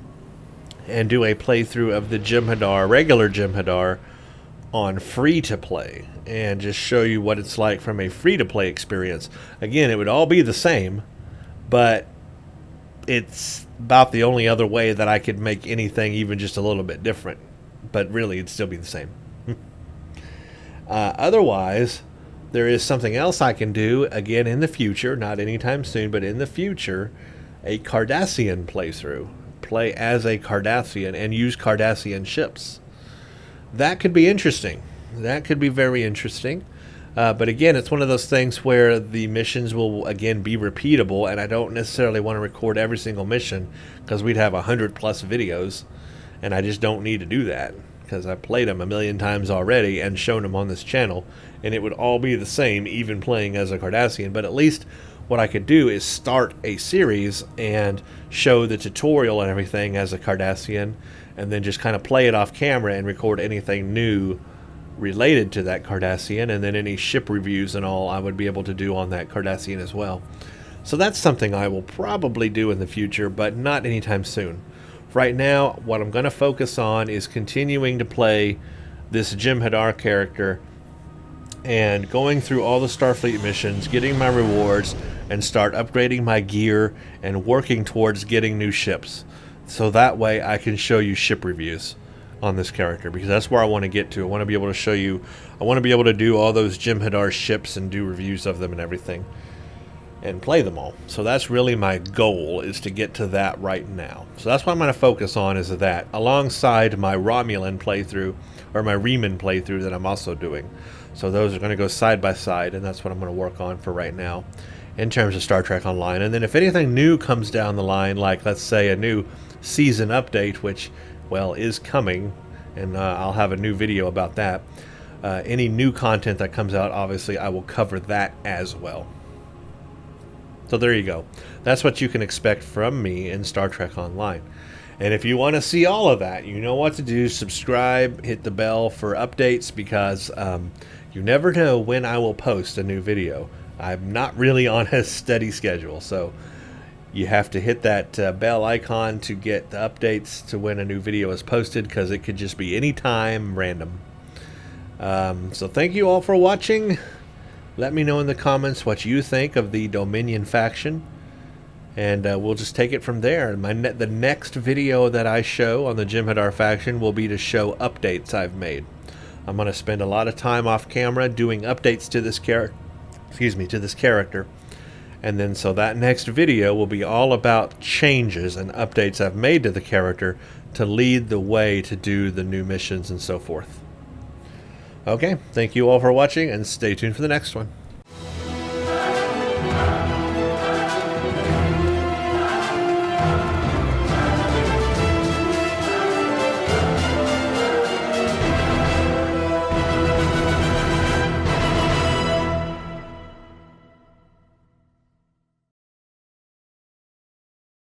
and do a playthrough of the Jem'Hadar, regular Jem'Hadar, on free-to-play, and just show you what it's like from a free-to-play experience. Again, it would all be the same, but it's about the only other way that I could make anything even just a little bit different. But really, it'd still be the same. Otherwise, there is something else I can do, again in the future, not anytime soon, but in the future, a Cardassian playthrough. Play as a Cardassian and use Cardassian ships. That could be interesting. That could be very interesting. But again, it's one of those things where the missions will, again, be repeatable, and I don't necessarily want to record every single mission, because we'd have 100+ videos, and I just don't need to do that, because I've played them a million times already and shown them on this channel, and it would all be the same, even playing as a Cardassian. But at least what I could do is start a series and show the tutorial and everything as a Cardassian, and then just kind of play it off camera and record anything new related to that Cardassian, and then any ship reviews and all I would be able to do on that Cardassian as well. So that's something I will probably do in the future, but not anytime soon. Right now, what I'm going to focus on is continuing to play this Jem'Hadar character and going through all the Starfleet missions, getting my rewards, and start upgrading my gear and working towards getting new ships. So that way I can show you ship reviews on this character, because that's where I want to get to. I want to be able to show you, I want to be able to do all those Jem'Hadar ships and do reviews of them and everything. and play them all. So that's really my goal, is to get to that right now. So that's what I'm going to focus on, is that, alongside my Romulan playthrough, or my Reman playthrough that I'm also doing. So those are going to go side by side, and that's what I'm going to work on for right now in terms of Star Trek Online. And then if anything new comes down the line, like let's say a new season update, which, well, is coming, and I'll have a new video about that. Any new content that comes out, obviously I will cover that as well. So there you go. That's what you can expect from me in Star Trek Online. And if you want to see all of that, you know what to do. Subscribe, hit the bell for updates, because you never know when I will post a new video. I'm not really on a steady schedule, so you have to hit that bell icon to get the updates to when a new video is posted, because it could just be any time, random. So thank you all for watching. Let me know in the comments what you think of the Dominion faction, and we'll just take it from there. The next video that I show on the Jem'Hadar faction will be to show updates I've made. I'm going to spend a lot of time off camera doing updates to this character. And then so that next video will be all about changes and updates I've made to the character to lead the way to do the new missions and so forth. Okay, thank you all for watching, and stay tuned for the next one.